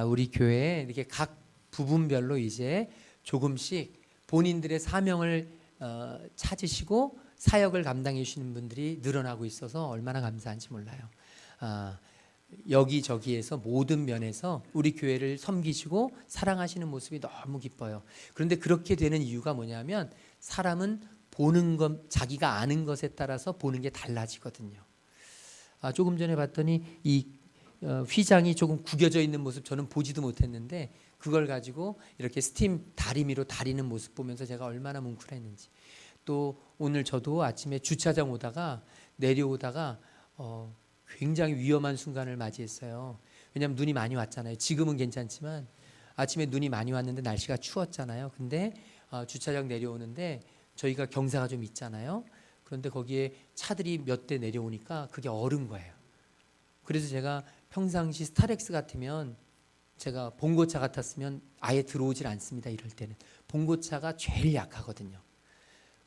우리 교회에 이렇게 각 부분별로 이제 조금씩 본인들의 사명을 찾으시고 사역을 감당해 주시는 분들이 늘어나고 있어서 얼마나 감사한지 몰라요. 여기저기에서 모든 면에서 우리 교회를 섬기시고 사랑하시는 모습이 너무 기뻐요. 그런데 그렇게 되는 이유가 뭐냐면 사람은 보는 것, 자기가 아는 것에 따라서 보는 게 달라지거든요. 조금 전에 봤더니 이 휘장이 조금 구겨져 있는 모습 저는 보지도 못했는데 그걸 가지고 이렇게 스팀 다리미로 다리는 모습 보면서 제가 얼마나 뭉클했는지. 또 오늘 저도 아침에 주차장 오다가 내려오다가 굉장히 위험한 순간을 맞이했어요. 왜냐하면 눈이 많이 왔잖아요. 지금은 괜찮지만 아침에 눈이 많이 왔는데 날씨가 추웠잖아요. 근데 주차장 내려오는데 저희가 경사가 좀 있잖아요. 그런데 거기에 차들이 몇 대 내려오니까 그게 얼은 거예요. 그래서 제가 평상시 스타렉스 같으면 제가 봉고차 같았으면 아예 들어오질 않습니다. 이럴 때는 봉고차가 제일 약하거든요.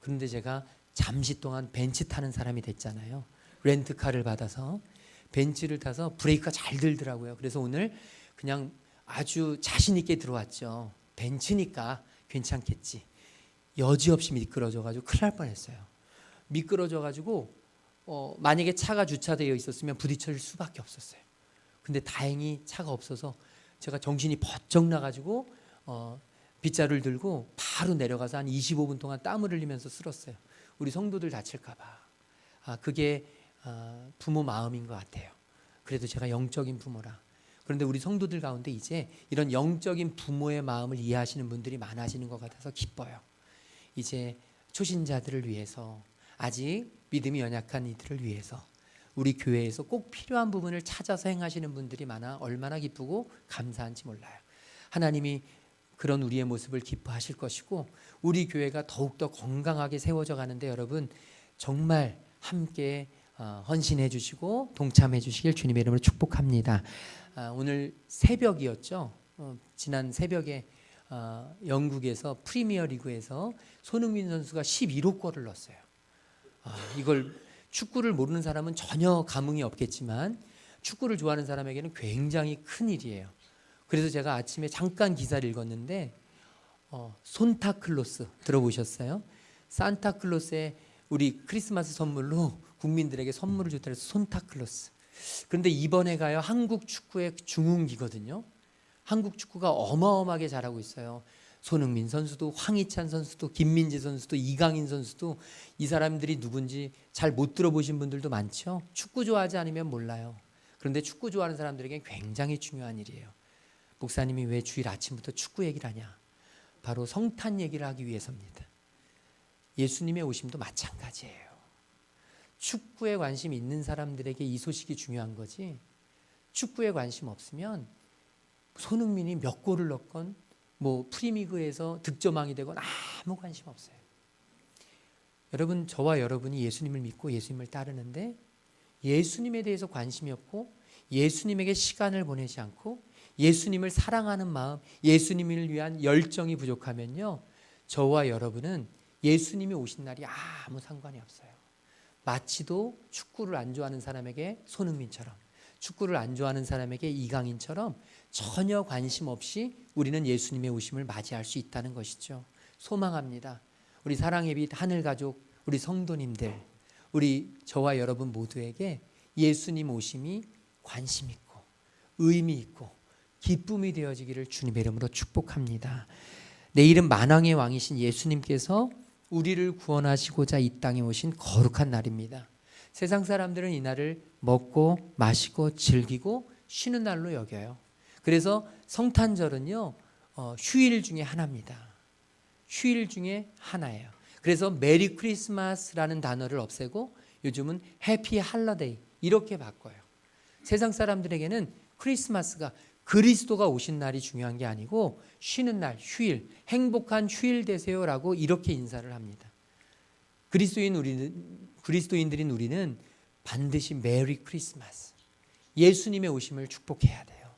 그런데 제가 잠시 동안 벤츠 타는 사람이 됐잖아요. 렌트카를 받아서 벤츠를 타서 브레이크가 잘 들더라고요. 그래서 오늘 그냥 아주 자신 있게 들어왔죠. 벤츠니까 괜찮겠지. 여지없이 미끄러져가지고 큰일 날 뻔했어요. 미끄러져가지고 만약에 차가 주차되어 있었으면 부딪힐 수밖에 없었어요. 근데 다행히 차가 없어서 제가 정신이 번쩍 나가지고 빗자루를 들고 바로 내려가서 한 25분 동안 땀을 흘리면서 쓸었어요. 우리 성도들 다칠까 봐. 그게 부모 마음인 것 같아요. 그래도 제가 영적인 부모라. 그런데 우리 성도들 가운데 이제 이런 영적인 부모의 마음을 이해하시는 분들이 많아지는 것 같아서 기뻐요. 이제 초신자들을 위해서, 아직 믿음이 연약한 이들을 위해서 우리 교회에서 꼭 필요한 부분을 찾아서 행하시는 분들이 많아 얼마나 기쁘고 감사한지 몰라요. 하나님이 그런 우리의 모습을 기뻐하실 것이고 우리 교회가 더욱더 건강하게 세워져 가는데 여러분 정말 함께 헌신해 주시고 동참해 주시길 주님의 이름으로 축복합니다. 오늘 새벽이었죠. 지난 새벽에 영국에서 프리미어 리그에서 손흥민 선수가 11호 골을 넣었어요. 이걸 축구를 모르는 사람은 전혀 감흥이 없겠지만 축구를 좋아하는 사람에게는 굉장히 큰 일이에요. 그래서 제가 아침에 잠깐 기사를 읽었는데 손타클로스 들어보셨어요? 산타클로스의 우리 크리스마스 선물로 국민들에게 선물을 줬다 해서 손타클로스. 그런데 이번에 가요 한국 축구의 중흥기거든요. 한국 축구가 어마어마하게 잘하고 있어요. 손흥민 선수도 황희찬 선수도 김민재 선수도 이강인 선수도 이 사람들이 누군지 잘 못 들어보신 분들도 많죠. 축구 좋아하지 않으면 몰라요. 그런데 축구 좋아하는 사람들에게 굉장히 중요한 일이에요. 목사님이 왜 주일 아침부터 축구 얘기를 하냐? 바로 성탄 얘기를 하기 위해서입니다. 예수님의 오심도 마찬가지예요. 축구에 관심 있는 사람들에게 이 소식이 중요한 거지 축구에 관심 없으면 손흥민이 몇 골을 넣건 뭐 프리미그에서 득점왕이 되건 아무 관심 없어요. 여러분 저와 여러분이 예수님을 믿고 예수님을 따르는데 예수님에 대해서 관심이 없고 예수님에게 시간을 보내지 않고 예수님을 사랑하는 마음, 예수님을 위한 열정이 부족하면요 저와 여러분은 예수님이 오신 날이 아무 상관이 없어요. 마치도 축구를 안 좋아하는 사람에게 손흥민처럼 축구를 안 좋아하는 사람에게 이강인처럼 전혀 관심 없이 우리는 예수님의 오심을 맞이할 수 있다는 것이죠. 소망합니다. 우리 사랑의 빛 하늘가족, 우리 성도님들, 우리 저와 여러분 모두에게 예수님 오심이 관심 있고 의미 있고 기쁨이 되어지기를 주님의 이름으로 축복합니다. 내일은 만왕의 왕이신 예수님께서 우리를 구원하시고자 이 땅에 오신 거룩한 날입니다. 세상 사람들은 이 날을 먹고 마시고 즐기고 쉬는 날로 여겨요. 그래서 성탄절은요 휴일 중에 하나입니다. 휴일 중에 하나예요. 그래서 메리 크리스마스라는 단어를 없애고 요즘은 해피 할러데이 이렇게 바꿔요. 세상 사람들에게는 크리스마스가 그리스도가 오신 날이 중요한 게 아니고 쉬는 날, 휴일, 행복한 휴일 되세요라고 이렇게 인사를 합니다. 그리스도인들인 우리는 반드시 메리 크리스마스, 예수님의 오심을 축복해야 돼요.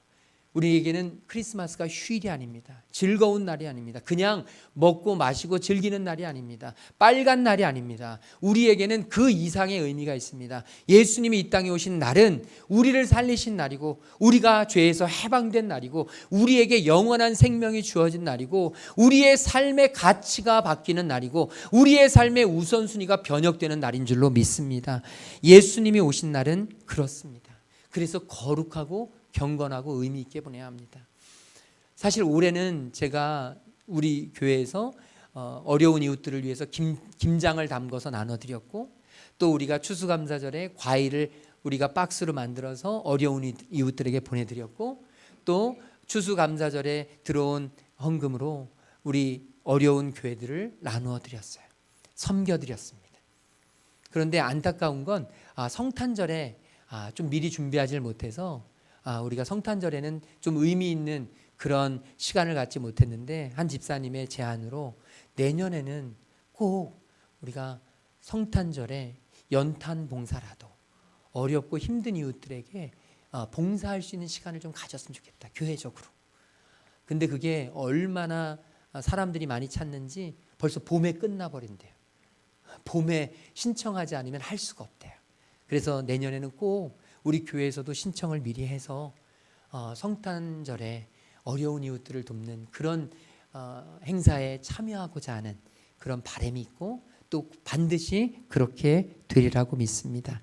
우리에게는 크리스마스가 휴일이 아닙니다. 즐거운 날이 아닙니다. 그냥 먹고 마시고 즐기는 날이 아닙니다. 빨간 날이 아닙니다. 우리에게는 그 이상의 의미가 있습니다. 예수님이 이 땅에 오신 날은 우리를 살리신 날이고, 우리가 죄에서 해방된 날이고, 우리에게 영원한 생명이 주어진 날이고, 우리의 삶의 가치가 바뀌는 날이고, 우리의 삶의 우선순위가 변혁되는 날인 줄로 믿습니다. 예수님이 오신 날은 그렇습니다. 그래서 거룩하고 경건하고 의미 있게 보내야 합니다. 사실 올해는 제가 우리 교회에서 어려운 이웃들을 위해서 김장을 담궈서 나눠드렸고, 또 우리가 추수감사절에 과일을 우리가 박스로 만들어서 어려운 이웃들에게 보내드렸고, 또 추수감사절에 들어온 헌금으로 우리 어려운 교회들을 나누어 드렸어요. 섬겨드렸습니다. 그런데 안타까운 건 성탄절에 좀 미리 준비하지 못해서 우리가 성탄절에는 좀 의미 있는 그런 시간을 갖지 못했는데, 한 집사님의 제안으로 내년에는 꼭 우리가 성탄절에 연탄 봉사라도 어렵고 힘든 이웃들에게 봉사할 수 있는 시간을 좀 가졌으면 좋겠다, 교회적으로. 근데 그게 얼마나 사람들이 많이 찾는지 벌써 봄에 끝나버린대요. 봄에 신청하지 않으면 할 수가 없대요. 그래서 내년에는 꼭 우리 교회에서도 신청을 미리 해서 성탄절에 어려운 이웃들을 돕는 그런 행사에 참여하고자 하는 그런 바람이 있고, 또 반드시 그렇게 되리라고 믿습니다.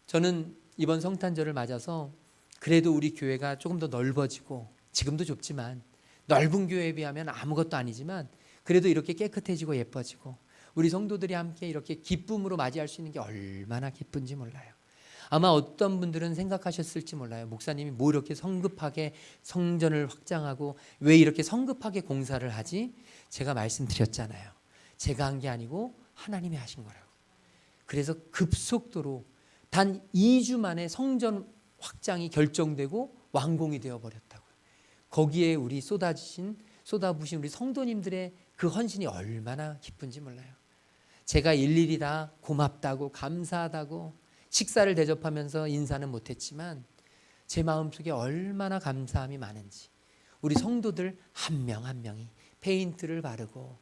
저는 이번 성탄절을 맞아서 그래도 우리 교회가 조금 더 넓어지고, 지금도 좁지만 넓은 교회에 비하면 아무것도 아니지만 그래도 이렇게 깨끗해지고 예뻐지고, 우리 성도들이 함께 이렇게 기쁨으로 맞이할 수 있는 게 얼마나 기쁜지 몰라요. 아마 어떤 분들은 생각하셨을지 몰라요. 목사님이 뭐 이렇게 성급하게 성전을 확장하고 왜 이렇게 성급하게 공사를 하지? 제가 말씀드렸잖아요. 제가 한 게 아니고 하나님이 하신 거라고. 그래서 급속도로 단 2주 만에 성전 확장이 결정되고 완공이 되어버렸다고요. 거기에 우리 쏟아부신 우리 성도님들의 그 헌신이 얼마나 기쁜지 몰라요. 제가 일일이 다 고맙다고 감사하다고 식사를 대접하면서 인사는 못했지만 제 마음속에 얼마나 감사함이 많은지, 우리 성도들 한 명 한 명이 페인트를 바르고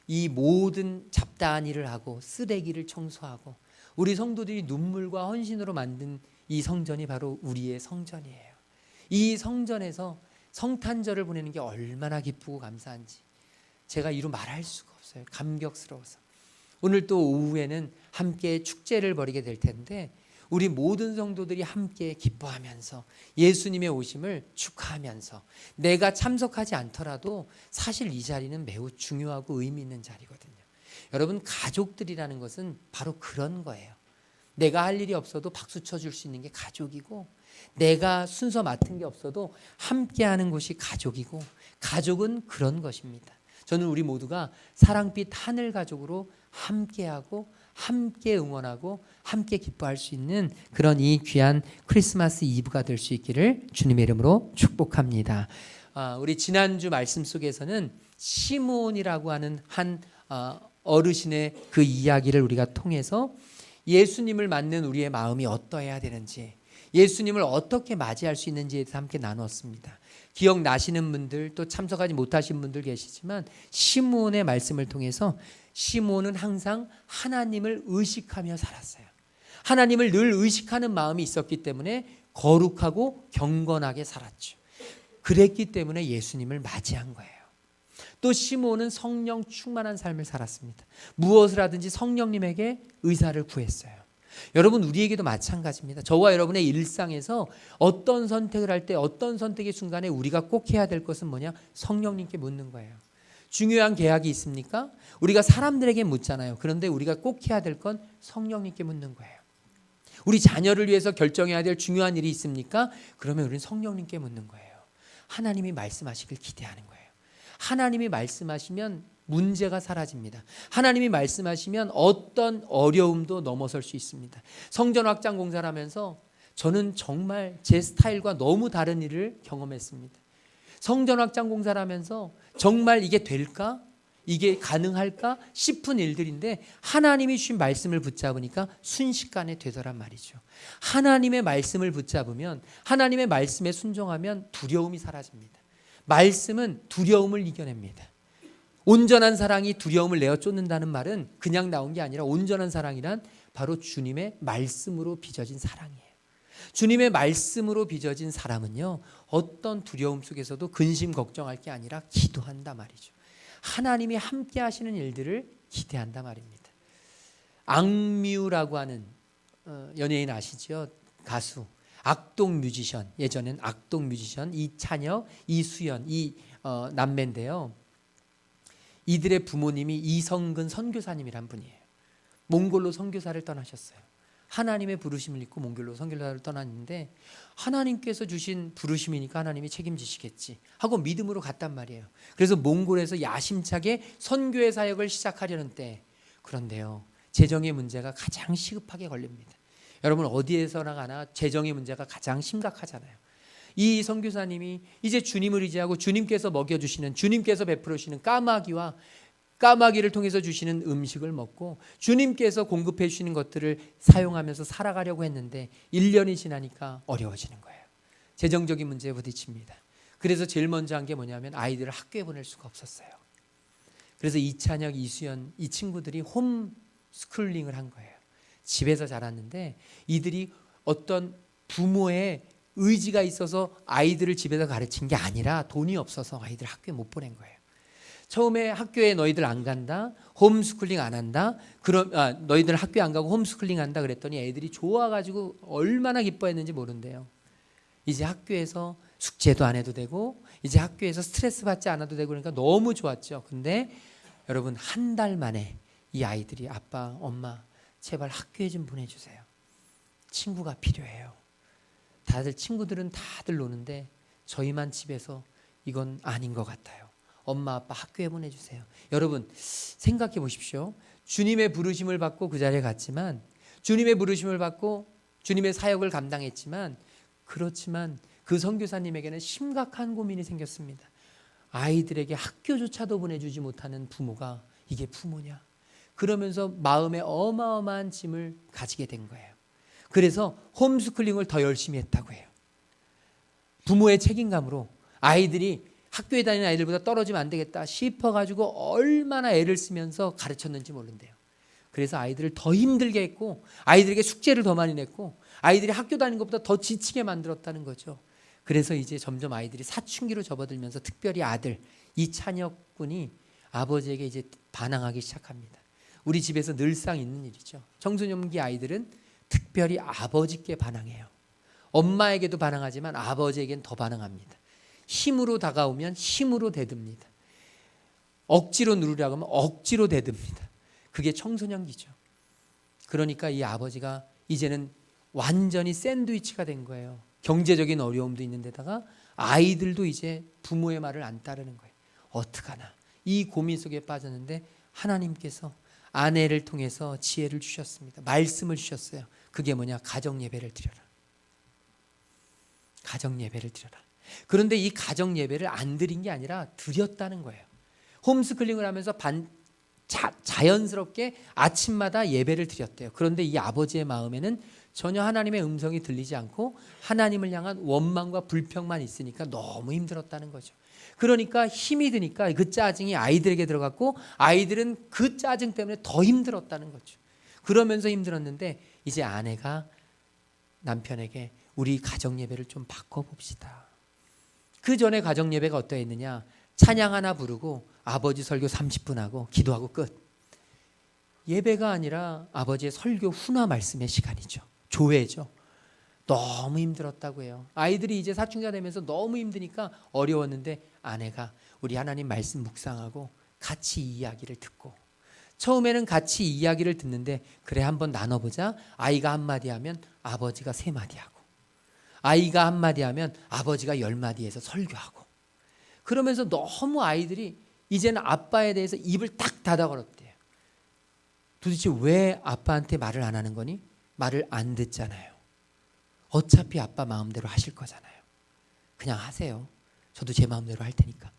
이 모든 잡다한 일을 하고 쓰레기를 청소하고, 우리 성도들이 눈물과 헌신으로 만든 이 성전이 바로 우리의 성전이에요. 이 성전에서 성탄절을 보내는 게 얼마나 기쁘고 감사한지 제가 이루 말할 수가 없어요. 감격스러워서. 오늘 또 오후에는 함께 축제를 벌이게 될 텐데, 우리 모든 성도들이 함께 기뻐하면서 예수님의 오심을 축하하면서, 내가 참석하지 않더라도 사실 이 자리는 매우 중요하고 의미 있는 자리거든요. 여러분, 가족들이라는 것은 바로 그런 거예요. 내가 할 일이 없어도 박수 쳐줄 수 있는 게 가족이고, 내가 순서 맡은 게 없어도 함께하는 곳이 가족이고, 가족은 그런 것입니다. 저는 우리 모두가 사랑빛 하늘 가족으로 함께하고 함께 응원하고 함께 기뻐할 수 있는 그런 이 귀한 크리스마스 이브가 될 수 있기를 주님의 이름으로 축복합니다. 우리 지난주 말씀 속에서는 시므온이라고 하는 한 어르신의 그 이야기를 우리가 통해서 예수님을 맞는 우리의 마음이 어떠해야 되는지, 예수님을 어떻게 맞이할 수 있는지에 대해서 함께 나눴습니다. 기억나시는 분들, 또 참석하지 못하신 분들 계시지만, 시므온의 말씀을 통해서 시므온은 항상 하나님을 의식하며 살았어요. 하나님을 늘 의식하는 마음이 있었기 때문에 거룩하고 경건하게 살았죠. 그랬기 때문에 예수님을 맞이한 거예요. 또 시므온은 성령 충만한 삶을 살았습니다. 무엇을 하든지 성령님에게 의사를 구했어요. 여러분, 우리에게도 마찬가지입니다. 저와 여러분의 일상에서 어떤 선택을 할 때, 어떤 선택의 순간에 우리가 꼭 해야 될 것은 뭐냐? 성령님께 묻는 거예요. 중요한 계약이 있습니까? 우리가 사람들에게 묻잖아요. 그런데 우리가 꼭 해야 될 건 성령님께 묻는 거예요. 우리 자녀를 위해서 결정해야 될 중요한 일이 있습니까? 그러면 우리는 성령님께 묻는 거예요. 하나님이 말씀하시길 기대하는 거예요. 하나님이 말씀하시면 문제가 사라집니다. 하나님이 말씀하시면 어떤 어려움도 넘어설 수 있습니다. 성전 확장 공사를 하면서 저는 정말 제 스타일과 너무 다른 일을 경험했습니다. 성전 확장 공사를 하면서 정말 이게 될까? 이게 가능할까 싶은 일들인데 하나님이 주신 말씀을 붙잡으니까 순식간에 되더란 말이죠. 하나님의 말씀을 붙잡으면, 하나님의 말씀에 순종하면 두려움이 사라집니다. 말씀은 두려움을 이겨냅니다. 온전한 사랑이 두려움을 내어 쫓는다는 말은 그냥 나온 게 아니라 온전한 사랑이란 바로 주님의 말씀으로 빚어진 사랑이에요. 주님의 말씀으로 빚어진 사람은요, 어떤 두려움 속에서도 근심 걱정할 게 아니라 기도한다 말이죠. 하나님이 함께 하시는 일들을 기대한다 말입니다. 앙뮤라고 하는 연예인 아시죠? 가수, 악동 뮤지션, 예전엔 악동 뮤지션 이찬혁, 이수연, 이 남매인데요. 이들의 부모님이 이성근 선교사님이란 분이에요. 몽골로 선교사를 떠나셨어요. 하나님의 부르심을 입고 몽골로 선교사를 떠났는데 하나님께서 주신 부르심이니까 하나님이 책임지시겠지 하고 믿음으로 갔단 말이에요. 그래서 몽골에서 야심차게 선교의 사역을 시작하려는 때, 그런데요, 재정의 문제가 가장 시급하게 걸립니다. 여러분 어디에서나 가나 재정의 문제가 가장 심각하잖아요. 이 선교사님이 이제 주님을 의지하고 주님께서 먹여주시는, 주님께서 베풀어 주시는 까마귀를 통해서 주시는 음식을 먹고 주님께서 공급해 주시는 것들을 사용하면서 살아가려고 했는데 1년이 지나니까 어려워지는 거예요. 재정적인 문제에 부딪힙니다. 그래서 제일 먼저 한 게 뭐냐면 아이들을 학교에 보낼 수가 없었어요. 그래서 이찬혁, 이수연 이 친구들이 홈스쿨링을 한 거예요. 집에서 자랐는데 이들이 어떤 부모의 의지가 있어서 아이들을 집에서 가르친 게 아니라 돈이 없어서 아이들 학교에 못 보낸 거예요. 처음에 학교에 너희들 안 간다, 홈스쿨링 안 한다, 그럼 너희들 학교에 안 가고 홈스쿨링 한다 그랬더니 애들이 좋아가지고 얼마나 기뻐했는지 모른대요. 이제 학교에서 숙제도 안 해도 되고 이제 학교에서 스트레스 받지 않아도 되고 그러니까 너무 좋았죠. 근데 여러분 한 달 만에 이 아이들이 아빠, 엄마 제발 학교에 좀 보내주세요. 친구가 필요해요. 다들 친구들은 다들 노는데 저희만 집에서 이건 아닌 것 같아요. 엄마 아빠 학교에 보내주세요. 여러분 생각해 보십시오. 주님의 부르심을 받고 그 자리에 갔지만, 주님의 부르심을 받고 주님의 사역을 감당했지만, 그렇지만 그 선교사님에게는 심각한 고민이 생겼습니다. 아이들에게 학교조차도 보내주지 못하는 부모가 이게 부모냐? 그러면서 마음에 어마어마한 짐을 가지게 된 거예요. 그래서 홈스쿨링을 더 열심히 했다고 해요. 부모의 책임감으로 아이들이 학교에 다니는 아이들보다 떨어지면 안 되겠다 싶어가지고 얼마나 애를 쓰면서 가르쳤는지 모른대요. 그래서 아이들을 더 힘들게 했고 아이들에게 숙제를 더 많이 냈고 아이들이 학교 다니는 것보다 더 지치게 만들었다는 거죠. 그래서 이제 점점 아이들이 사춘기로 접어들면서 특별히 아들 이찬혁 군이 아버지에게 이제 반항하기 시작합니다. 우리 집에서 늘상 있는 일이죠. 청소년기 아이들은 특별히 아버지께 반항해요. 엄마에게도 반항하지만 아버지에겐 더 반항합니다. 힘으로 다가오면 힘으로 대듭니다. 억지로 누르려고 하면 억지로 대듭니다. 그게 청소년기죠. 그러니까 이 아버지가 이제는 완전히 샌드위치가 된 거예요. 경제적인 어려움도 있는 데다가 아이들도 이제 부모의 말을 안 따르는 거예요. 어떡하나. 이 고민 속에 빠졌는데 하나님께서 아내를 통해서 지혜를 주셨습니다. 말씀을 주셨어요. 그게 뭐냐? 가정예배를 드려라. 가정예배를 드려라. 그런데 이 가정예배를 안 드린 게 아니라 드렸다는 거예요. 홈스쿨링을 하면서 자연스럽게 아침마다 예배를 드렸대요. 그런데 이 아버지의 마음에는 전혀 하나님의 음성이 들리지 않고 하나님을 향한 원망과 불평만 있으니까 너무 힘들었다는 거죠. 그러니까 힘이 드니까 그 짜증이 아이들에게 들어갔고 아이들은 그 짜증 때문에 더 힘들었다는 거죠. 그러면서 힘들었는데 이제 아내가 남편에게 우리 가정예배를 좀 바꿔봅시다. 그 전에 가정예배가 어떠했느냐? 찬양 하나 부르고 아버지 설교 30분 하고 기도하고 끝. 예배가 아니라 아버지의 설교 훈화 말씀의 시간이죠. 조회죠. 너무 힘들었다고 해요. 아이들이 이제 사춘기가 되면서 너무 힘드니까 어려웠는데 아내가 우리 하나님 말씀 묵상하고 같이 이야기를 듣고, 처음에는 같이 이야기를 듣는데 그래 한번 나눠보자. 아이가 한마디 하면 아버지가 3마디 하고, 아이가 한마디 하면 아버지가 10마디 해서 설교하고, 그러면서 너무 아이들이 이제는 아빠에 대해서 입을 딱 닫아 걸었대요. 도대체 왜 아빠한테 말을 안 하는 거니? 말을 안 듣잖아요. 어차피 아빠 마음대로 하실 거잖아요. 그냥 하세요. 저도 제 마음대로 할 테니까.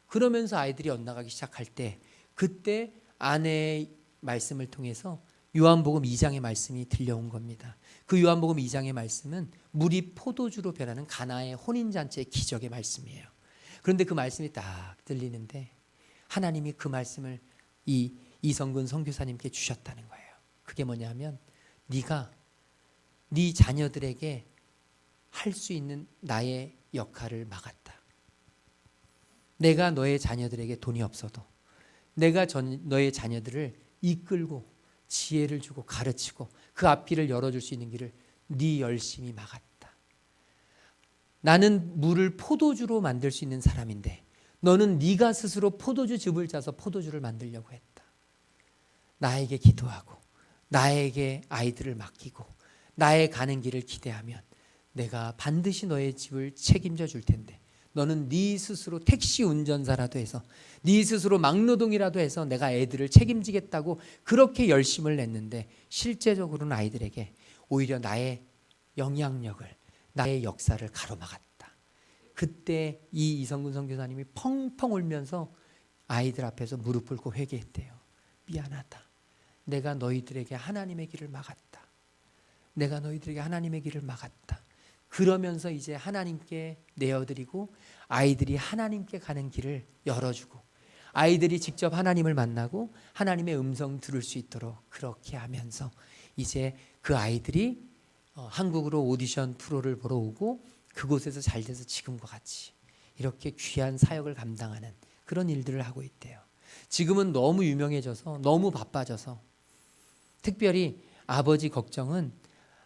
그러면서 아이들이 엇나가기 시작할 때 그때 아내의 말씀을 통해서 요한복음 2장의 말씀이 들려온 겁니다. 그 요한복음 2장의 말씀은 물이 포도주로 변하는 가나의 혼인잔치의 기적의 말씀이에요. 그런데 그 말씀이 딱 들리는데 하나님이 그 말씀을 이성근 선교사님께 주셨다는 거예요. 그게 뭐냐면 네가 네 자녀들에게 할 수 있는 나의 역할을 막았다. 내가 너의 자녀들에게 돈이 없어도 내가 너의 자녀들을 이끌고 지혜를 주고 가르치고 그 앞길을 열어줄 수 있는 길을 네 열심히 막았다. 나는 물을 포도주로 만들 수 있는 사람인데 너는 네가 스스로 포도주 즙을 짜서 포도주를 만들려고 했다. 나에게 기도하고 나에게 아이들을 맡기고 나의 가는 길을 기대하면 내가 반드시 너의 집을 책임져 줄 텐데 너는 네 스스로 택시 운전사라도 해서 네 스스로 막노동이라도 해서 내가 애들을 책임지겠다고 그렇게 열심을 냈는데 실제적으로는 아이들에게 오히려 나의 영향력을 나의 역사를 가로막았다. 그때 이 이성근 선교사님이 펑펑 울면서 아이들 앞에서 무릎 꿇고 회개했대요. 미안하다. 내가 너희들에게 하나님의 길을 막았다. 내가 너희들에게 하나님의 길을 막았다. 그러면서 이제 하나님께 내어드리고 아이들이 하나님께 가는 길을 열어주고 아이들이 직접 하나님을 만나고 하나님의 음성 들을 수 있도록 그렇게 하면서 이제 그 아이들이 한국으로 오디션 프로를 보러 오고 그곳에서 잘 돼서 지금과 같이 이렇게 귀한 사역을 감당하는 그런 일들을 하고 있대요. 지금은 너무 유명해져서 너무 바빠져서 특별히 아버지 걱정은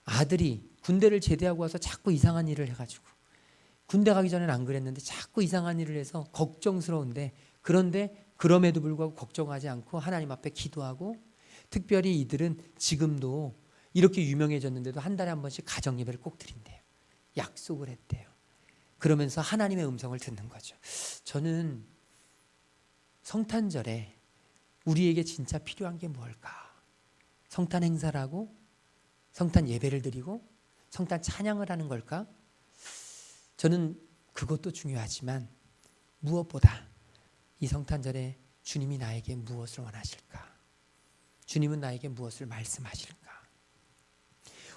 아들이 군대를 제대하고 와서 자꾸 이상한 일을 해가지고 군대 가기 전에는 안 그랬는데 자꾸 이상한 일을 해서 걱정스러운데 그런데 그럼에도 불구하고 걱정하지 않고 하나님 앞에 기도하고 특별히 이들은 지금도 이렇게 유명해졌는데도 한 달에 한 번씩 가정 예배를 꼭 드린대요. 약속을 했대요. 그러면서 하나님의 음성을 듣는 거죠. 저는 성탄절에 우리에게 진짜 필요한 게 뭘까? 성탄 행사라고 성탄 예배를 드리고 성탄 찬양을 하는 걸까? 저는 그것도 중요하지만 무엇보다 이 성탄절에 주님이 나에게 무엇을 원하실까? 주님은 나에게 무엇을 말씀하실까?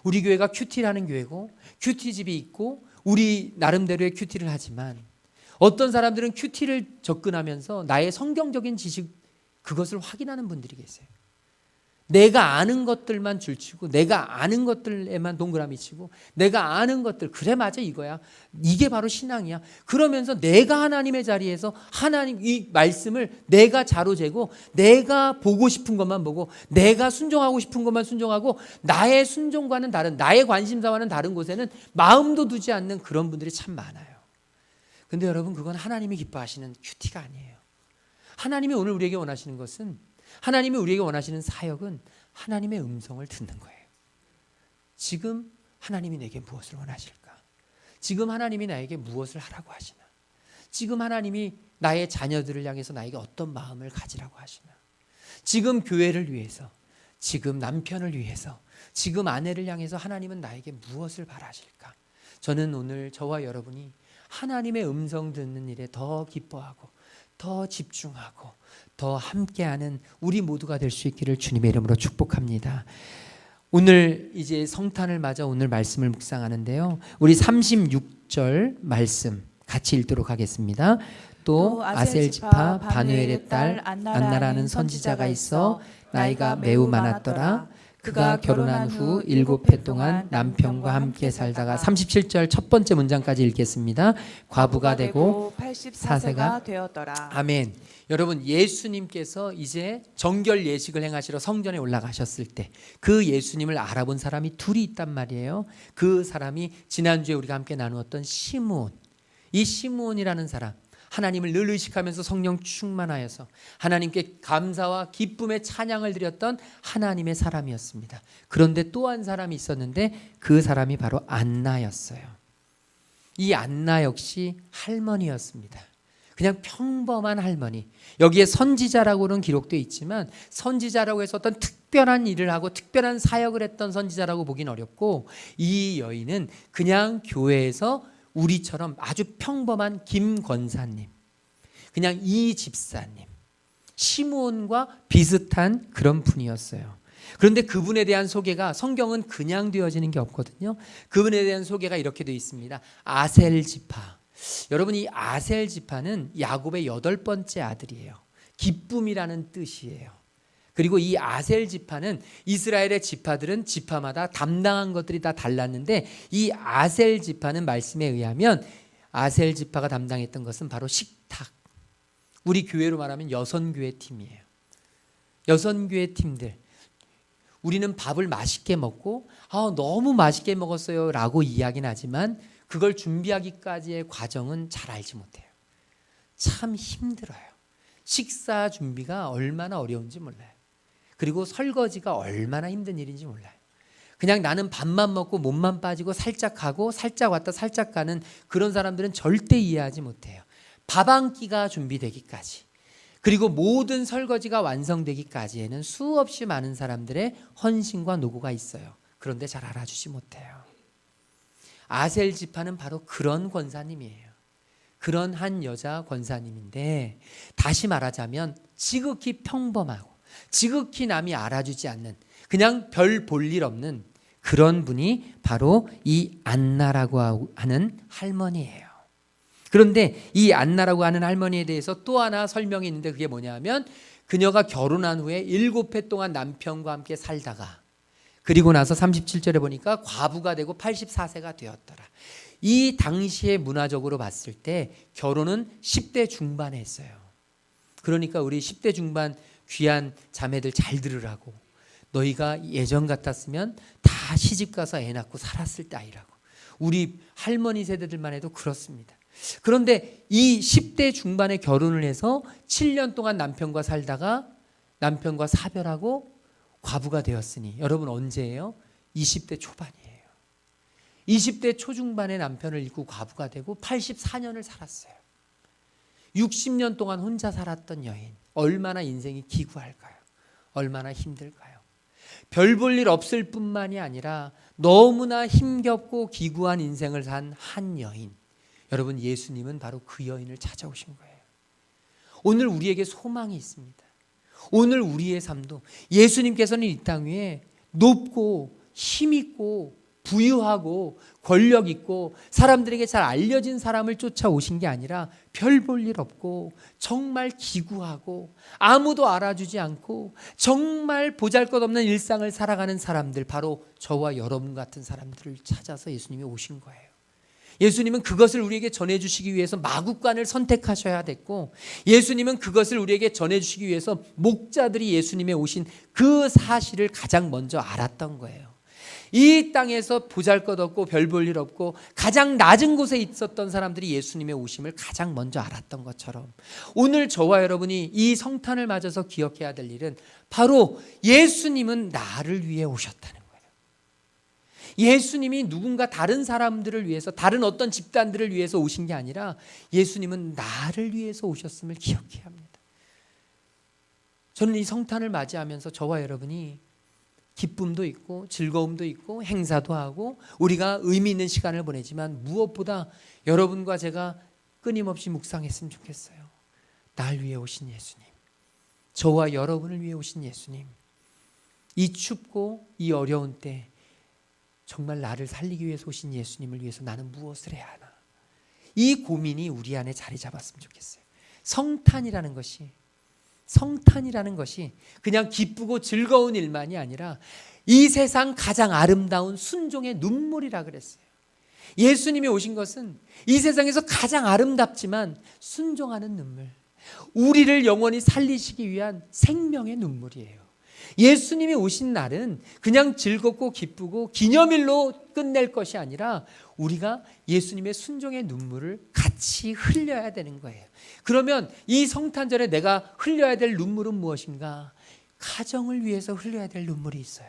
우리 교회가 큐티라는 교회고 큐티집이 있고 우리 나름대로의 큐티를 하지만 어떤 사람들은 큐티를 접근하면서 나의 성경적인 지식 그것을 확인하는 분들이 계세요. 내가 아는 것들만 줄치고 내가 아는 것들에만 동그라미 치고 내가 아는 것들 그래 맞아 이거야. 이게 바로 신앙이야. 그러면서 내가 하나님의 자리에서 하나님 이 말씀을 내가 자로재고 내가 보고 싶은 것만 보고 내가 순종하고 싶은 것만 순종하고 나의 순종과는 다른 나의 관심사와는 다른 곳에는 마음도 두지 않는 그런 분들이 참 많아요. 근데 여러분 그건 하나님이 기뻐하시는 큐티가 아니에요. 하나님이 오늘 우리에게 원하시는 것은 하나님이 우리에게 원하시는 사역은 하나님의 음성을 듣는 거예요. 지금 하나님이 내게 무엇을 원하실까? 지금 하나님이 나에게 무엇을 하라고 하시나? 지금 하나님이 나의 자녀들을 향해서 나에게 어떤 마음을 가지라고 하시나? 지금 교회를 위해서, 지금 남편을 위해서, 지금 아내를 향해서 하나님은 나에게 무엇을 바라실까? 저는 오늘 저와 여러분이 하나님의 음성 듣는 일에 더 기뻐하고 더 집중하고 더 함께하는 우리 모두가 될 수 있기를 주님의 이름으로 축복합니다. 오늘 이제 성탄을 맞아 오늘 말씀을 묵상하는데요. 우리 36절 말씀 같이 읽도록 하겠습니다. 또 아셀 지파 바누엘의 딸 안나라는 선지자가 있어 나이가 매우 많았더라. 그가 결혼한 후 7해 동안 남편과 함께 살다가 37절 첫 번째 문장까지 읽겠습니다. 과부가 되고 84세가 되었더라. 아멘. 여러분 예수님께서 이제 정결 예식을 행하시러 성전에 올라가셨을 때 그 예수님을 알아본 사람이 둘이 있단 말이에요. 그 사람이 지난주에 우리가 함께 나누었던 시므온. 이 시므온이라는 사람 하나님을 늘 의식하면서 성령 충만하여서 하나님께 감사와 기쁨의 찬양을 드렸던 하나님의 사람이었습니다. 그런데 또 한 사람이 있었는데 그 사람이 바로 안나였어요. 이 안나 역시 할머니였습니다. 그냥 평범한 할머니. 여기에 선지자라고는 기록되어 있지만 선지자라고 해서 어떤 특별한 일을 하고 특별한 사역을 했던 선지자라고 보긴 어렵고 이 여인은 그냥 교회에서 우리처럼 아주 평범한 김 권사님, 그냥 이 집사님, 시므온과 비슷한 그런 분이었어요. 그런데 그분에 대한 소개가 성경은 그냥 되어지는 게 없거든요. 그분에 대한 소개가 이렇게 되어 있습니다. 아셀 지파. 여러분, 이 아셀 지파는 야곱의 8번째 아들이에요. 기쁨이라는 뜻이에요. 그리고 이 아셀 지파는 이스라엘의 지파들은 지파마다 담당한 것들이 다 달랐는데 이 아셀 지파는 말씀에 의하면 아셀 지파가 담당했던 것은 바로 식탁. 우리 교회로 말하면 여선교회 팀이에요. 여선교회 팀들. 우리는 밥을 맛있게 먹고 너무 맛있게 먹었어요 라고 이야기는 하지만 그걸 준비하기까지의 과정은 잘 알지 못해요. 참 힘들어요. 식사 준비가 얼마나 어려운지 몰라요. 그리고 설거지가 얼마나 힘든 일인지 몰라요. 그냥 나는 밥만 먹고 몸만 빠지고 살짝 가고 살짝 왔다 살짝 가는 그런 사람들은 절대 이해하지 못해요. 밥 한 끼가 준비되기까지, 그리고 모든 설거지가 완성되기까지에는 수없이 많은 사람들의 헌신과 노고가 있어요. 그런데 잘 알아주지 못해요. 아셀 지파는 바로 그런 권사님이에요. 그런 한 여자 권사님인데, 다시 말하자면 지극히 평범하고 지극히 남이 알아주지 않는, 그냥 별 볼 일 없는 그런 분이 바로 이 안나라고 하는 할머니예요. 그런데 이 안나라고 하는 할머니에 대해서 또 하나 설명이 있는데, 그게 뭐냐면 그녀가 결혼한 후에 7해 동안 남편과 함께 살다가 그리고 나서 37절에 보니까 과부가 되고 84세가 되었더라. 이 당시에 문화적으로 봤을 때 결혼은 10대 중반에 했어요. 그러니까 우리 10대 중반 귀한 자매들 잘 들으라고, 너희가 예전 같았으면 다 시집가서 애 낳고 살았을 따위라고. 우리 할머니 세대들만 해도 그렇습니다. 그런데 이 10대 중반에 결혼을 해서 7년 동안 남편과 살다가 남편과 사별하고 과부가 되었으니, 여러분 언제예요? 20대 초반이에요. 20대 초중반에 남편을 잃고 과부가 되고 84년을 살았어요. 60년 동안 혼자 살았던 여인, 얼마나 인생이 기구할까요? 얼마나 힘들까요? 별 볼 일 없을 뿐만이 아니라 너무나 힘겹고 기구한 인생을 산 한 여인. 여러분, 예수님은 바로 그 여인을 찾아오신 거예요. 오늘 우리에게 소망이 있습니다. 오늘 우리의 삶도 예수님께서는 이 땅 위에 높고 힘있고 부유하고 권력 있고 사람들에게 잘 알려진 사람을 쫓아오신 게 아니라 별 볼 일 없고 정말 기구하고 아무도 알아주지 않고 정말 보잘것없는 일상을 살아가는 사람들, 바로 저와 여러분 같은 사람들을 찾아서 예수님이 오신 거예요. 예수님은 그것을 우리에게 전해주시기 위해서 마국간을 선택하셔야 됐고, 예수님은 그것을 우리에게 전해주시기 위해서 목자들이 예수님의 오신 그 사실을 가장 먼저 알았던 거예요. 이 땅에서 보잘것없고 별 볼 일 없고 가장 낮은 곳에 있었던 사람들이 예수님의 오심을 가장 먼저 알았던 것처럼, 오늘 저와 여러분이 이 성탄을 맞아서 기억해야 될 일은 바로 예수님은 나를 위해 오셨다는 거예요. 예수님이 누군가 다른 사람들을 위해서, 다른 어떤 집단들을 위해서 오신 게 아니라 예수님은 나를 위해서 오셨음을 기억해야 합니다. 저는 이 성탄을 맞이하면서 저와 여러분이 기쁨도 있고 즐거움도 있고 행사도 하고 우리가 의미 있는 시간을 보내지만, 무엇보다 여러분과 제가 끊임없이 묵상했으면 좋겠어요. 날 위해 오신 예수님, 저와 여러분을 위해 오신 예수님, 이 춥고 이 어려운 때 정말 나를 살리기 위해서 오신 예수님을 위해서 나는 무엇을 해야 하나, 이 고민이 우리 안에 자리 잡았으면 좋겠어요. 성탄이라는 것이 그냥 기쁘고 즐거운 일만이 아니라 이 세상 가장 아름다운 순종의 눈물이라 그랬어요. 예수님이 오신 것은 이 세상에서 가장 아름답지만 순종하는 눈물, 우리를 영원히 살리시기 위한 생명의 눈물이에요. 예수님이 오신 날은 그냥 즐겁고 기쁘고 기념일로 끝낼 것이 아니라 우리가 예수님의 순종의 눈물을 같이 흘려야 되는 거예요. 그러면 이 성탄절에 내가 흘려야 될 눈물은 무엇인가? 가정을 위해서 흘려야 될 눈물이 있어요.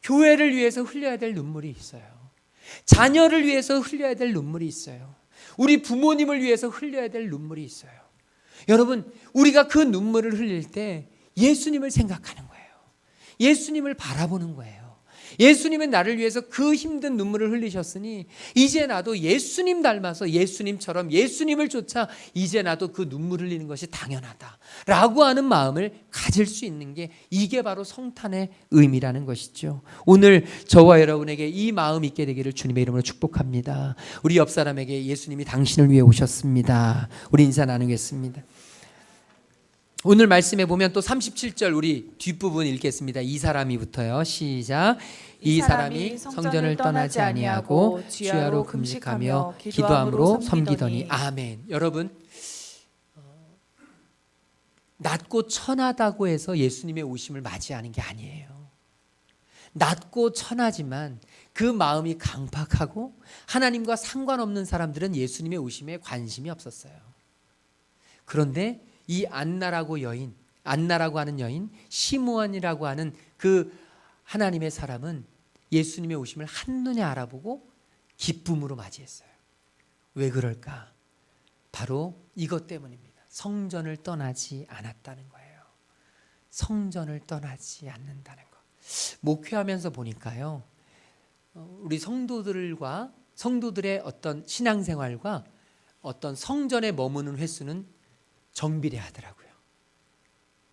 교회를 위해서 흘려야 될 눈물이 있어요. 자녀를 위해서 흘려야 될 눈물이 있어요. 우리 부모님을 위해서 흘려야 될 눈물이 있어요. 여러분, 우리가 그 눈물을 흘릴 때 예수님을 생각하는 거예요. 예수님을 바라보는 거예요. 예수님은 나를 위해서 그 힘든 눈물을 흘리셨으니 이제 나도 예수님 닮아서 예수님처럼 예수님을 쫓아 이제 나도 그 눈물 흘리는 것이 당연하다라고 하는 마음을 가질 수 있는 게 이게 바로 성탄의 의미라는 것이죠. 오늘 저와 여러분에게 이 마음 있게 되기를 주님의 이름으로 축복합니다. 우리 옆 사람에게 예수님이 당신을 위해 오셨습니다. 우리 인사 나누겠습니다. 오늘 말씀에 보면 또 37절 우리 뒷부분 읽겠습니다. 이 사람이부터요. 시작. 이 사람이 성전을 떠나지 아니하고 주야로 금식하며 기도함으로 섬기더니. 아멘. 여러분, 낮고 천하다고 해서 예수님의 오심을 맞이하는 게 아니에요. 낮고 천하지만 그 마음이 강팍하고 하나님과 상관없는 사람들은 예수님의 오심에 관심이 없었어요. 그런데 이 안나라고 하는 여인, 시므온이라고 하는 그 하나님의 사람은 예수님의 오심을 한눈에 알아보고 기쁨으로 맞이했어요. 왜 그럴까? 바로 이것 때문입니다. 성전을 떠나지 않았다는 거예요. 성전을 떠나지 않는다는 거. 목회하면서 보니까요, 우리 성도들의 어떤 신앙생활과 어떤 성전에 머무는 횟수는 정비례하더라고요.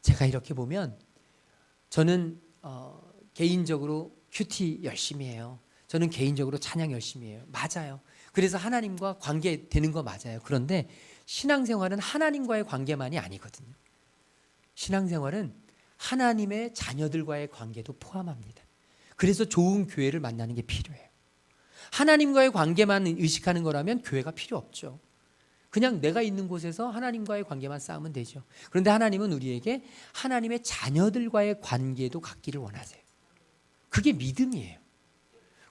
제가 이렇게 보면 저는 개인적으로 큐티 열심히 해요. 저는 개인적으로 찬양 열심히 해요. 맞아요. 그래서 하나님과 관계 되는 거 맞아요. 그런데 신앙생활은 하나님과의 관계만이 아니거든요. 신앙생활은 하나님의 자녀들과의 관계도 포함합니다. 그래서 좋은 교회를 만나는 게 필요해요. 하나님과의 관계만 의식하는 거라면 교회가 필요 없죠. 그냥 내가 있는 곳에서 하나님과의 관계만 쌓으면 되죠. 그런데 하나님은 우리에게 하나님의 자녀들과의 관계도 갖기를 원하세요. 그게 믿음이에요.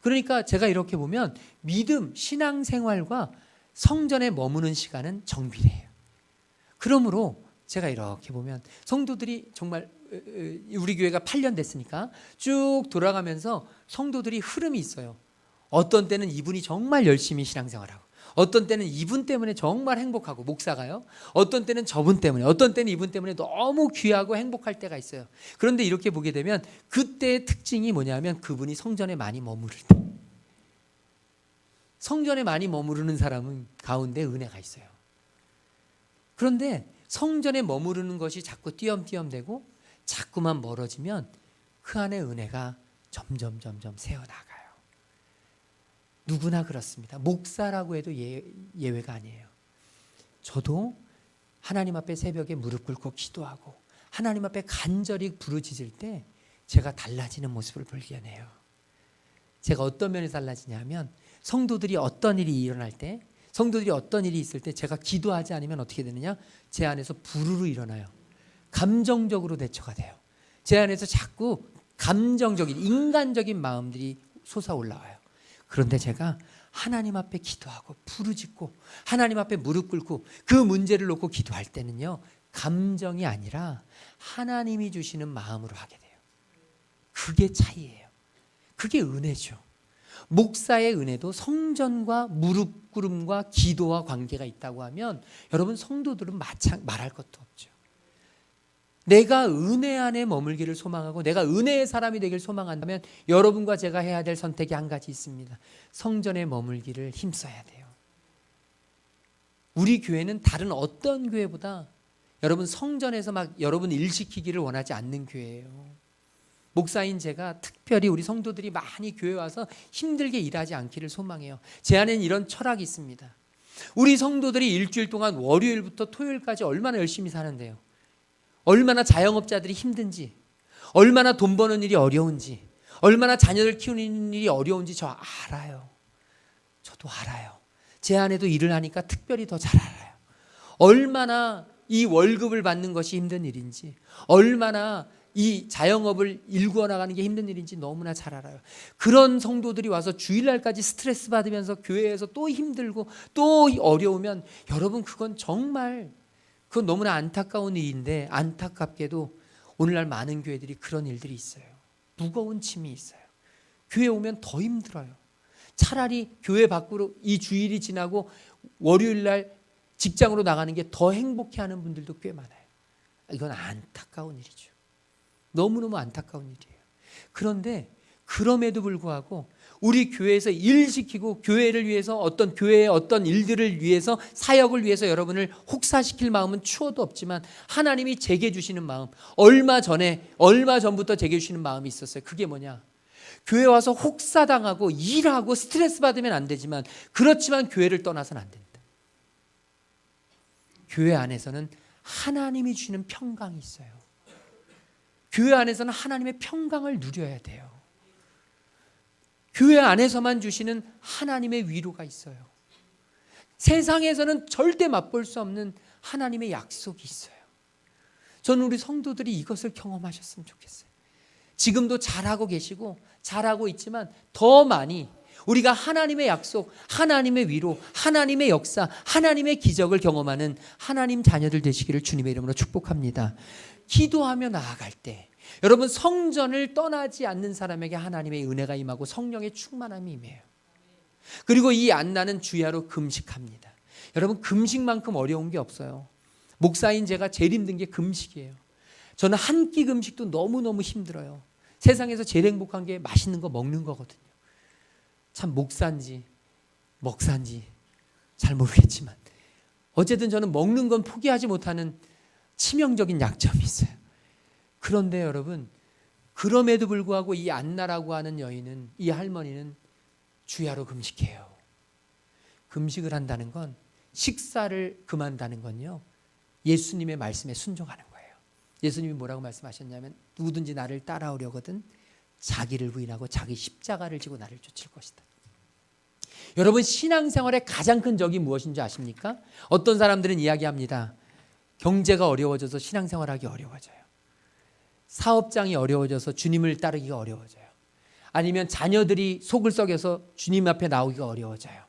그러니까 제가 이렇게 보면 믿음, 신앙생활과 성전에 머무는 시간은 정비례해요. 그러므로 제가 이렇게 보면 성도들이 정말 우리 교회가 8년 됐으니까 쭉 돌아가면서 성도들이 흐름이 있어요. 어떤 때는 이분이 정말 열심히 신앙생활하고, 어떤 때는 이분 때문에 정말 행복하고, 목사가요. 어떤 때는 저분 때문에, 어떤 때는 이분 때문에 너무 귀하고 행복할 때가 있어요. 그런데 이렇게 보게 되면 그때의 특징이 뭐냐면 그분이 성전에 많이 머무를 때. 성전에 많이 머무르는 사람은 가운데 은혜가 있어요. 그런데 성전에 머무르는 것이 자꾸 띄엄띄엄되고 자꾸만 멀어지면 그 안에 은혜가 점점 새어나가요. 누구나 그렇습니다. 목사라고 해도 예외가 아니에요. 저도 하나님 앞에 새벽에 무릎 꿇고 기도하고 하나님 앞에 간절히 부르짖을 때 제가 달라지는 모습을 발견해요. 제가 어떤 면에서 달라지냐면 성도들이 어떤 일이 일어날 때, 성도들이 어떤 일이 있을 때 제가 기도하지 않으면 어떻게 되느냐? 제 안에서 부르르 일어나요. 감정적으로 대처가 돼요. 제 안에서 자꾸 감정적인, 인간적인 마음들이 솟아올라와요. 그런데 제가 하나님 앞에 기도하고 부르짖고 하나님 앞에 무릎 꿇고 그 문제를 놓고 기도할 때는요, 감정이 아니라 하나님이 주시는 마음으로 하게 돼요. 그게 차이예요. 그게 은혜죠. 목사의 은혜도 성전과 무릎 꿇음과 기도와 관계가 있다고 하면 여러분 성도들은 말할 것도 없죠. 내가 은혜 안에 머물기를 소망하고 내가 은혜의 사람이 되길 소망한다면 여러분과 제가 해야 될 선택이 한 가지 있습니다. 성전에 머물기를 힘써야 돼요. 우리 교회는 다른 어떤 교회보다 여러분 성전에서 막 여러분 일 시키기를 원하지 않는 교회예요. 목사인 제가 특별히 우리 성도들이 많이 교회 와서 힘들게 일하지 않기를 소망해요. 제 안에는 이런 철학이 있습니다. 우리 성도들이 일주일 동안 월요일부터 토요일까지 얼마나 열심히 사는데요. 얼마나 자영업자들이 힘든지, 얼마나 돈 버는 일이 어려운지, 얼마나 자녀들 키우는 일이 어려운지 저 알아요. 저도 알아요. 제 안에도 일을 하니까 특별히 더 잘 알아요. 얼마나 이 월급을 받는 것이 힘든 일인지, 얼마나 이 자영업을 일구어 나가는 게 힘든 일인지 너무나 잘 알아요. 그런 성도들이 와서 주일날까지 스트레스 받으면서 교회에서 또 힘들고 또 어려우면 여러분 그건 너무나 안타까운 일인데, 안타깝게도 오늘날 많은 교회들이 그런 일들이 있어요. 무거운 짐이 있어요. 교회 오면 더 힘들어요. 차라리 교회 밖으로 이 주일이 지나고 월요일날 직장으로 나가는 게 더 행복해하는 분들도 꽤 많아요. 이건 안타까운 일이죠. 너무너무 안타까운 일이에요. 그런데 그럼에도 불구하고 우리 교회에서 일 시키고 교회를 위해서 어떤 교회의 어떤 일들을 위해서 사역을 위해서 여러분을 혹사시킬 마음은 추워도 없지만 하나님이 제게 주시는 마음, 얼마 전부터 제게 주시는 마음이 있었어요. 그게 뭐냐? 교회 와서 혹사당하고 일하고 스트레스 받으면 안 되지만 그렇지만 교회를 떠나서는 안 된다. 교회 안에서는 하나님이 주시는 평강이 있어요. 교회 안에서는 하나님의 평강을 누려야 돼요. 교회 안에서만 주시는 하나님의 위로가 있어요. 세상에서는 절대 맛볼 수 없는 하나님의 약속이 있어요. 저는 우리 성도들이 이것을 경험하셨으면 좋겠어요. 지금도 잘하고 계시고 잘하고 있지만 더 많이 우리가 하나님의 약속, 하나님의 위로, 하나님의 역사, 하나님의 기적을 경험하는 하나님 자녀들 되시기를 주님의 이름으로 축복합니다. 기도하며 나아갈 때 여러분 성전을 떠나지 않는 사람에게 하나님의 은혜가 임하고 성령의 충만함이 임해요. 그리고 이 안나는 주야로 금식합니다. 여러분 금식만큼 어려운 게 없어요. 목사인 제가 제일 힘든 게 금식이에요. 저는 한 끼 금식도 너무너무 힘들어요. 세상에서 제일 행복한 게 맛있는 거 먹는 거거든요. 참 목사인지 먹사인지 잘 모르겠지만 어쨌든 저는 먹는 건 포기하지 못하는 치명적인 약점이 있어요. 그런데 여러분 그럼에도 불구하고 이 안나라고 하는 여인은, 이 할머니는 주야로 금식해요. 금식을 한다는 건, 식사를 금한다는 건요, 예수님의 말씀에 순종하는 거예요. 예수님이 뭐라고 말씀하셨냐면 누구든지 나를 따라오려거든 자기를 부인하고 자기 십자가를 지고 나를 쫓을 것이다. 여러분 신앙생활의 가장 큰 적이 무엇인지 아십니까? 어떤 사람들은 이야기합니다. 경제가 어려워져서 신앙생활하기 어려워져요. 사업장이 어려워져서 주님을 따르기가 어려워져요. 아니면 자녀들이 속을 썩여서 주님 앞에 나오기가 어려워져요.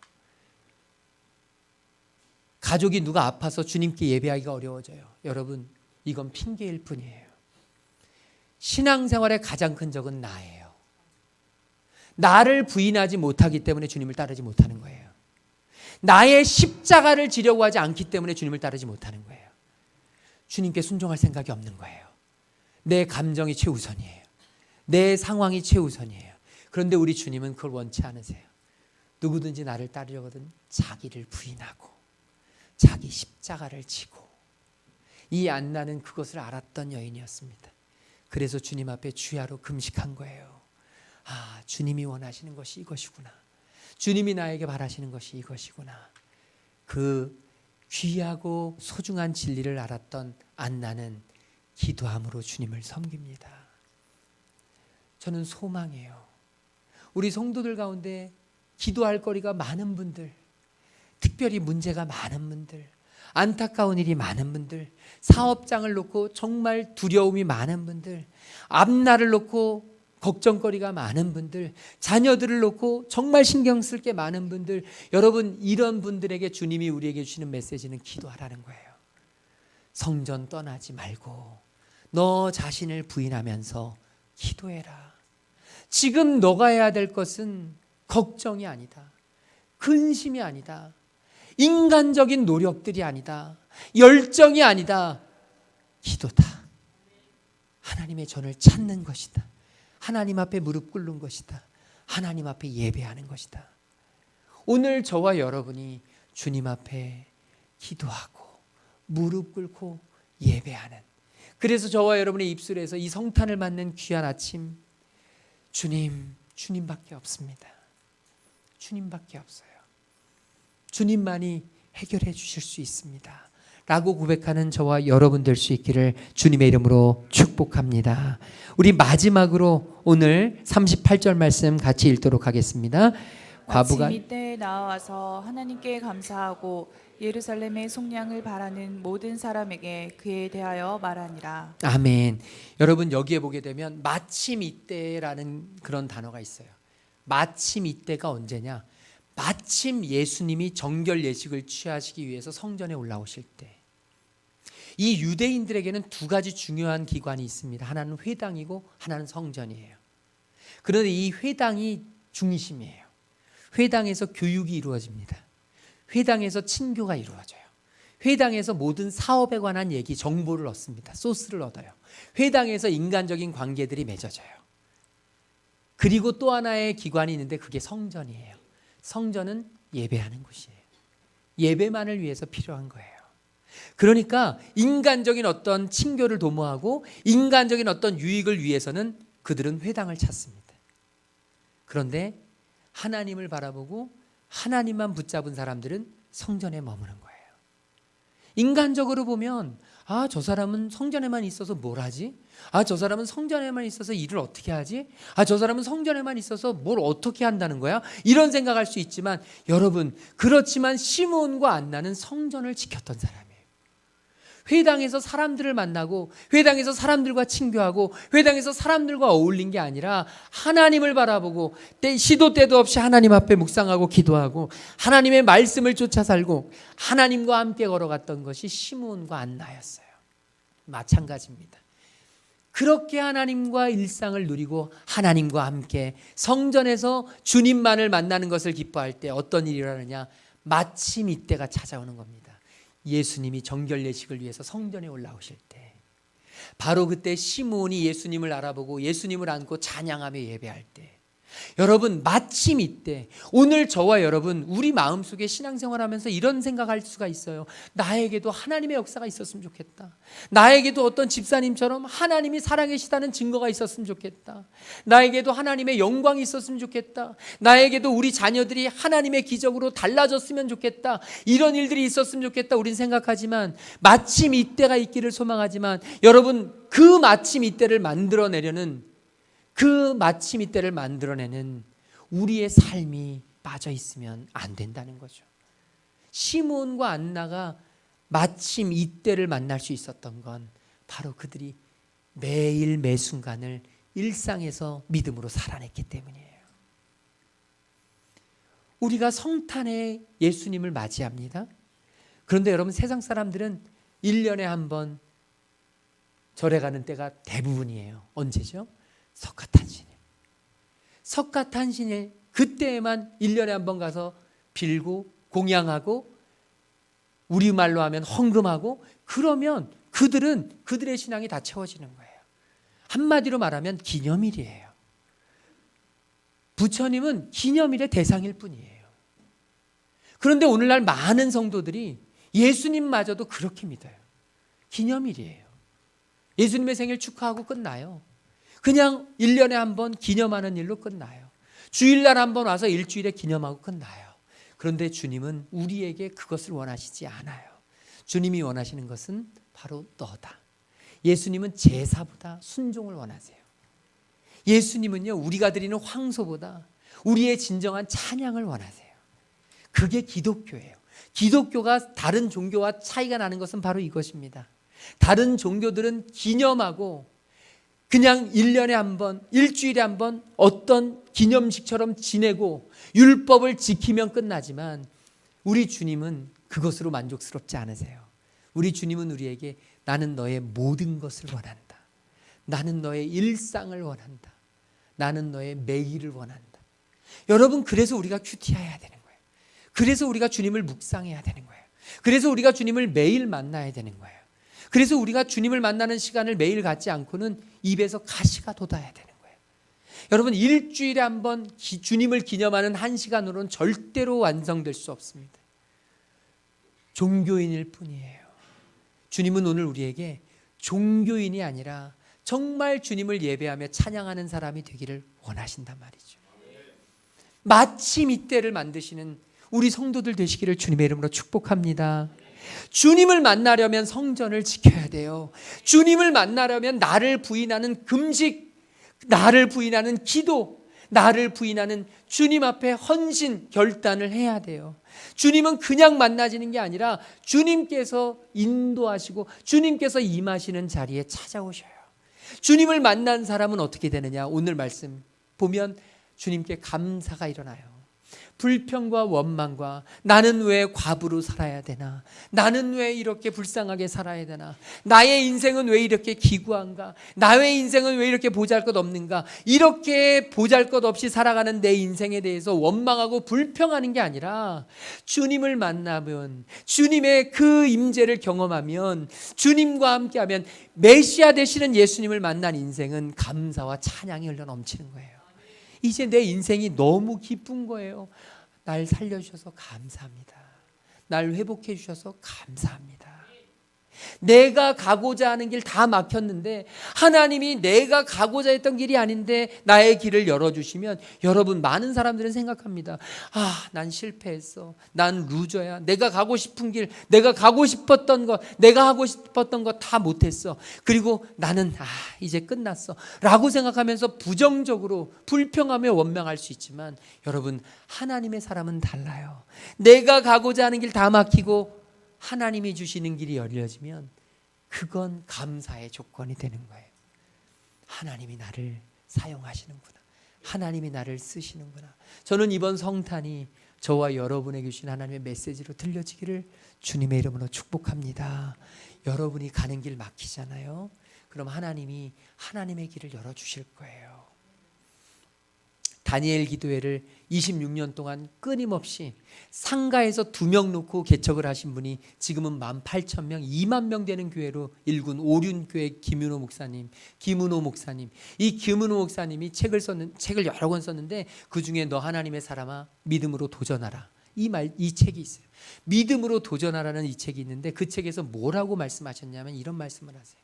가족이 누가 아파서 주님께 예배하기가 어려워져요. 여러분 이건 핑계일 뿐이에요. 신앙생활의 가장 큰 적은 나예요. 나를 부인하지 못하기 때문에 주님을 따르지 못하는 거예요. 나의 십자가를 지려고 하지 않기 때문에 주님을 따르지 못하는 거예요. 주님께 순종할 생각이 없는 거예요. 내 감정이 최우선이에요. 내 상황이 최우선이에요. 그런데 우리 주님은 그걸 원치 않으세요. 누구든지 나를 따르려거든 자기를 부인하고 자기 십자가를 지고. 이 안나는 그것을 알았던 여인이었습니다. 그래서 주님 앞에 주야로 금식한 거예요. 아, 주님이 원하시는 것이 이것이구나. 주님이 나에게 바라시는 것이 이것이구나. 그 귀하고 소중한 진리를 알았던 안나는 기도함으로 주님을 섬깁니다. 저는 소망해요. 우리 성도들 가운데 기도할 거리가 많은 분들, 특별히 문제가 많은 분들, 안타까운 일이 많은 분들, 사업장을 놓고 정말 두려움이 많은 분들, 앞날을 놓고 걱정거리가 많은 분들, 자녀들을 놓고 정말 신경 쓸 게 많은 분들, 여러분 이런 분들에게 주님이 우리에게 주시는 메시지는 기도하라는 거예요. 성전 떠나지 말고 너 자신을 부인하면서 기도해라. 지금 너가 해야 될 것은 걱정이 아니다. 근심이 아니다. 인간적인 노력들이 아니다. 열정이 아니다. 기도다. 하나님의 전을 찾는 것이다. 하나님 앞에 무릎 꿇는 것이다. 하나님 앞에 예배하는 것이다. 오늘 저와 여러분이 주님 앞에 기도하고 무릎 꿇고 예배하는, 그래서 저와 여러분의 입술에서 이 성탄을 맞는 귀한 아침, 주님밖에 없습니다. 주님밖에 없어요. 주님만이 해결해 주실 수 있습니다. 라고 고백하는 저와 여러분 될 수 있기를 주님의 이름으로 축복합니다. 우리 마지막으로 오늘 38절 말씀 같이 읽도록 하겠습니다. 과부가 이때에 나와서 하나님께 감사하고 예루살렘의 속량을 바라는 모든 사람에게 그에 대하여 말하니라. 아멘. 여러분 여기에 보게 되면 마침 이때라는 그런 단어가 있어요. 마침 이때가 언제냐? 마침 예수님이 정결 예식을 취하시기 위해서 성전에 올라오실 때, 이 유대인들에게는 두 가지 중요한 기관이 있습니다. 하나는 회당이고 하나는 성전이에요. 그런데 이 회당이 중심이에요. 회당에서 교육이 이루어집니다. 회당에서 친교가 이루어져요. 회당에서 모든 사업에 관한 얘기, 정보를 얻습니다. 소스를 얻어요. 회당에서 인간적인 관계들이 맺어져요. 그리고 또 하나의 기관이 있는데 그게 성전이에요. 성전은 예배하는 곳이에요. 예배만을 위해서 필요한 거예요. 그러니까 인간적인 어떤 친교를 도모하고 인간적인 어떤 유익을 위해서는 그들은 회당을 찾습니다. 그런데 하나님을 바라보고 하나님만 붙잡은 사람들은 성전에 머무는 거예요. 인간적으로 보면 저 사람은 성전에만 있어서 뭘 하지? 저 사람은 성전에만 있어서 일을 어떻게 하지? 저 사람은 성전에만 있어서 뭘 어떻게 한다는 거야? 이런 생각할 수 있지만 여러분, 그렇지만 시므온과 안나는 성전을 지켰던 사람이에요. 회당에서 사람들을 만나고 회당에서 사람들과 친교하고 회당에서 사람들과 어울린 게 아니라 하나님을 바라보고 시도 때도 없이 하나님 앞에 묵상하고 기도하고 하나님의 말씀을 쫓아 살고 하나님과 함께 걸어갔던 것이 시므온과 안나였어요. 마찬가지입니다. 그렇게 하나님과 일상을 누리고 하나님과 함께 성전에서 주님만을 만나는 것을 기뻐할 때 어떤 일이 일어나느냐? 마침 이때가 찾아오는 겁니다. 예수님이 정결 예식을 위해서 성전에 올라오실 때 바로 그때 시므온이 예수님을 알아보고 예수님을 안고 찬양하며 예배할 때 여러분, 마침 이때 오늘 저와 여러분 우리 마음속에 신앙생활하면서 이런 생각할 수가 있어요. 나에게도 하나님의 역사가 있었으면 좋겠다. 나에게도 어떤 집사님처럼 하나님이 살아계시다는 증거가 있었으면 좋겠다. 나에게도 하나님의 영광이 있었으면 좋겠다. 나에게도 우리 자녀들이 하나님의 기적으로 달라졌으면 좋겠다. 이런 일들이 있었으면 좋겠다. 우린 생각하지만 마침 이때가 있기를 소망하지만 여러분, 그 마침 이때를 만들어내려는 그 마침 이때를 만들어내는 우리의 삶이 빠져 있으면 안 된다는 거죠. 시므온과 안나가 마침 이때를 만날 수 있었던 건 바로 그들이 매일 매 순간을 일상에서 믿음으로 살아냈기 때문이에요. 우리가 성탄에 예수님을 맞이합니다. 그런데 여러분, 세상 사람들은 1년에 한 번 절에 가는 때가 대부분이에요. 언제죠? 석가탄신일. 석가탄신일 그때에만 1년에 한 번 가서 빌고 공양하고 우리말로 하면 헌금하고 그러면 그들은 그들의 신앙이 다 채워지는 거예요. 한마디로 말하면 기념일이에요. 부처님은 기념일의 대상일 뿐이에요. 그런데 오늘날 많은 성도들이 예수님마저도 그렇게 믿어요. 기념일이에요. 예수님의 생일 축하하고 끝나요. 그냥 1년에 한 번 기념하는 일로 끝나요. 주일날 한 번 와서 일주일에 기념하고 끝나요. 그런데 주님은 우리에게 그것을 원하시지 않아요. 주님이 원하시는 것은 바로 너다. 예수님은 제사보다 순종을 원하세요. 예수님은요, 우리가 드리는 황소보다 우리의 진정한 찬양을 원하세요. 그게 기독교예요. 기독교가 다른 종교와 차이가 나는 것은 바로 이것입니다. 다른 종교들은 기념하고 그냥 1년에 한 번, 일주일에 한 번 어떤 기념식처럼 지내고 율법을 지키면 끝나지만 우리 주님은 그것으로 만족스럽지 않으세요. 우리 주님은 우리에게 나는 너의 모든 것을 원한다. 나는 너의 일상을 원한다. 나는 너의 매일을 원한다. 여러분, 그래서 우리가 큐티해야 되는 거예요. 그래서 우리가 주님을 묵상해야 되는 거예요. 그래서 우리가 주님을 매일 만나야 되는 거예요. 그래서 우리가 주님을 만나는 시간을 매일 갖지 않고는 입에서 가시가 돋아야 되는 거예요. 여러분, 일주일에 한 번 주님을 기념하는 1시간으로는 절대로 완성될 수 없습니다. 종교인일 뿐이에요. 주님은 오늘 우리에게 종교인이 아니라 정말 주님을 예배하며 찬양하는 사람이 되기를 원하신단 말이죠. 마침 이때를 만드시는 우리 성도들 되시기를 주님의 이름으로 축복합니다. 주님을 만나려면 성전을 지켜야 돼요. 주님을 만나려면 나를 부인하는 금식, 나를 부인하는 기도, 나를 부인하는 주님 앞에 헌신, 결단을 해야 돼요. 주님은 그냥 만나지는 게 아니라 주님께서 인도하시고 주님께서 임하시는 자리에 찾아오셔요. 주님을 만난 사람은 어떻게 되느냐? 오늘 말씀 보면 주님께 감사가 일어나요. 불평과 원망과 나는 왜 과부로 살아야 되나? 나는 왜 이렇게 불쌍하게 살아야 되나? 나의 인생은 왜 이렇게 기구한가? 나의 인생은 왜 이렇게 보잘것없는가? 이렇게 보잘것없이 살아가는 내 인생에 대해서 원망하고 불평하는 게 아니라 주님을 만나면, 주님의 그 임재를 경험하면, 주님과 함께하면 메시아 되시는 예수님을 만난 인생은 감사와 찬양이 흘러 넘치는 거예요. 이제 내 인생이 너무 기쁜 거예요. 날 살려주셔서 감사합니다. 날 회복해 주셔서 감사합니다. 내가 가고자 하는 길 다 막혔는데 하나님이 내가 가고자 했던 길이 아닌데 나의 길을 열어주시면, 여러분, 많은 사람들은 생각합니다. 난 실패했어. 난 루저야. 내가 가고 싶은 길, 내가 가고 싶었던 것, 내가 하고 싶었던 것 다 못했어. 그리고 나는 이제 끝났어 라고 생각하면서 부정적으로 불평하며 원망할 수 있지만, 여러분, 하나님의 사람은 달라요. 내가 가고자 하는 길 다 막히고 하나님이 주시는 길이 열려지면 그건 감사의 조건이 되는 거예요. 하나님이 나를 사용하시는구나. 하나님이 나를 쓰시는구나. 저는 이번 성탄이 저와 여러분에게 주신 하나님의 메시지로 들려지기를 주님의 이름으로 축복합니다. 여러분이 가는 길 막히잖아요. 그럼 하나님이 하나님의 길을 열어주실 거예요. 다니엘 기도회를 26년 동안 끊임없이 상가에서 2명 놓고 개척을 하신 분이 지금은 18,000명, 2만 명 되는 교회로 일군 오륜교회 김윤호 목사님. 이 김윤호 목사님이 책을 여러 권 썼는데 그중에 너 하나님의 사람아 믿음으로 도전하라. 이 책이 있어요. 믿음으로 도전하라는 이 책이 있는데 그 책에서 뭐라고 말씀하셨냐면 이런 말씀을 하세요.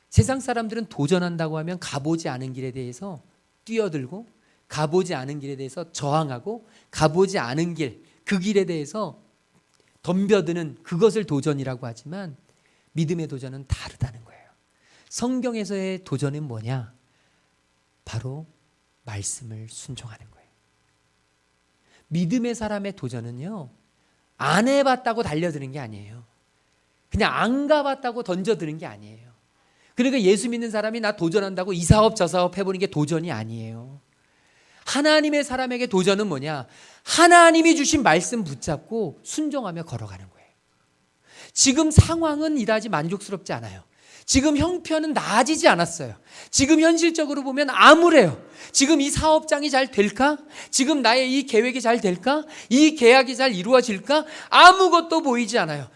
세상 사람들은 도전한다고 하면 가보지 않은 길에 대해서 뛰어들고, 가보지 않은 길에 대해서 저항하고, 가보지 않은 길, 그 길에 대해서 덤벼드는 그것을 도전이라고 하지만 믿음의 도전은 다르다는 거예요. 성경에서의 도전은 뭐냐? 바로 말씀을 순종하는 거예요. 믿음의 사람의 도전은요, 안 해봤다고 달려드는 게 아니에요. 그냥 안 가봤다고 던져드는 게 아니에요. 그러니까 예수 믿는 사람이 나 도전한다고 이 사업 저 사업 해보는 게 도전이 아니에요. 하나님의 사람에게 도전은 뭐냐? 하나님이 주신 말씀 붙잡고 순종하며 걸어가는 거예요. 지금 상황은 이다지 만족스럽지 않아요. 지금 형편은 나아지지 않았어요. 지금 현실적으로 보면 암울해요. 지금 이 사업장이 잘 될까? 지금 나의 이 계획이 잘 될까? 이 계약이 잘 이루어질까? 아무것도 보이지 않아요.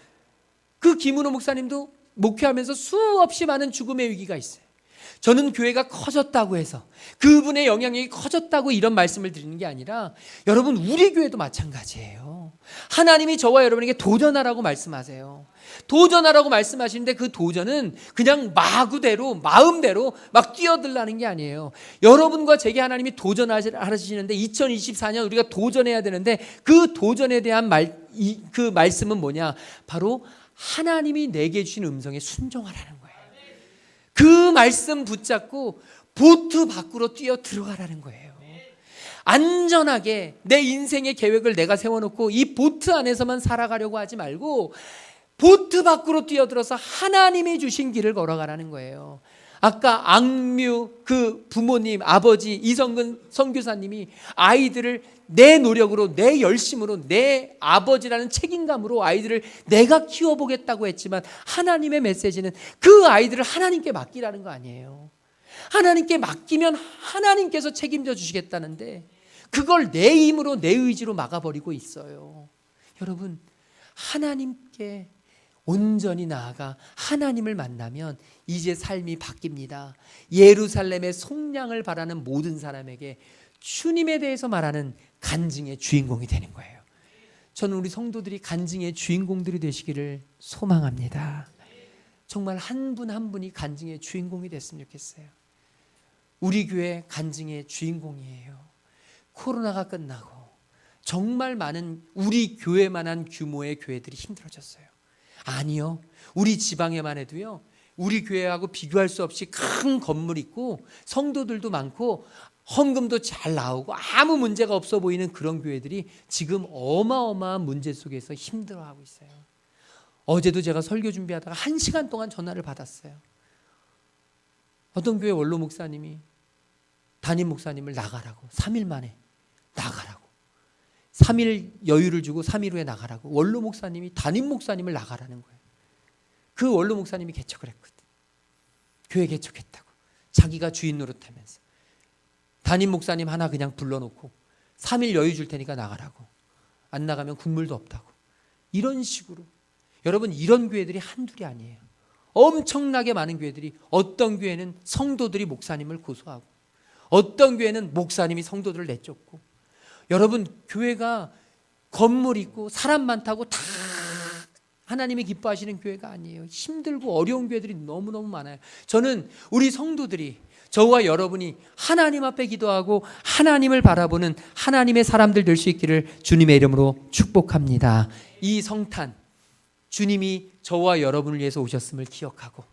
그 김은호 목사님도 목회하면서 수없이 많은 죽음의 위기가 있어요. 저는 교회가 커졌다고 해서, 그분의 영향력이 커졌다고 이런 말씀을 드리는 게 아니라, 여러분, 우리 교회도 마찬가지예요. 하나님이 저와 여러분에게 도전하라고 말씀하세요. 도전하라고 말씀하시는데 그 도전은 그냥 마음대로 막 뛰어들라는 게 아니에요. 여러분과 제게 하나님이 도전하시는데 2024년 우리가 도전해야 되는데 그 도전에 대한 그 말씀은 뭐냐? 바로 하나님이 내게 주신 음성에 순종하라는 거예요. 그 말씀 붙잡고 보트 밖으로 뛰어 들어가라는 거예요. 안전하게 내 인생의 계획을 내가 세워놓고 이 보트 안에서만 살아가려고 하지 말고 보트 밖으로 뛰어들어서 하나님이 주신 길을 걸어가라는 거예요. 아까 악뮤 그 부모님, 아버지 이성근 선교사님이 아이들을 내 노력으로, 내 열심으로, 내 아버지라는 책임감으로 아이들을 내가 키워보겠다고 했지만, 하나님의 메시지는 그 아이들을 하나님께 맡기라는 거 아니에요. 하나님께 맡기면 하나님께서 책임져 주시겠다는데 그걸 내 힘으로, 내 의지로 막아버리고 있어요. 여러분, 하나님께 온전히 나아가 하나님을 만나면 이제 삶이 바뀝니다. 예루살렘의 속량을 바라는 모든 사람에게 주님에 대해서 말하는 간증의 주인공이 되는 거예요. 저는 우리 성도들이 간증의 주인공들이 되시기를 소망합니다. 정말 한 분 한 분이 간증의 주인공이 됐으면 좋겠어요. 우리 교회 간증의 주인공이에요. 코로나가 끝나고 정말 많은 우리 교회만한 규모의 교회들이 힘들어졌어요. 아니요, 우리 지방에만 해도요, 우리 교회하고 비교할 수 없이 큰 건물 있고 성도들도 많고 헌금도 잘 나오고 아무 문제가 없어 보이는 그런 교회들이 지금 어마어마한 문제 속에서 힘들어하고 있어요. 어제도 제가 설교 준비하다가 1시간 동안 전화를 받았어요. 어떤 교회 원로 목사님이 담임 목사님을 나가라고, 3일 만에 나가라고, 3일 여유를 주고 3일 후에 나가라고 원로 목사님이 담임 목사님을 나가라는 거예요. 그 원로 목사님이 개척을 했거든. 교회 개척했다고 자기가 주인 노릇하면서 담임 목사님 하나 그냥 불러놓고 3일 여유 줄 테니까 나가라고, 안 나가면 국물도 없다고. 이런 식으로, 여러분, 이런 교회들이 한둘이 아니에요. 엄청나게 많은 교회들이, 어떤 교회는 성도들이 목사님을 고소하고, 어떤 교회는 목사님이 성도들을 내쫓고, 여러분 교회가 건물 있고 사람 많다고 다 하나님이 기뻐하시는 교회가 아니에요. 힘들고 어려운 교회들이 너무너무 많아요. 저는 우리 성도들이, 저와 여러분이 하나님 앞에 기도하고 하나님을 바라보는 하나님의 사람들 될 수 있기를 주님의 이름으로 축복합니다. 이 성탄, 주님이 저와 여러분을 위해서 오셨음을 기억하고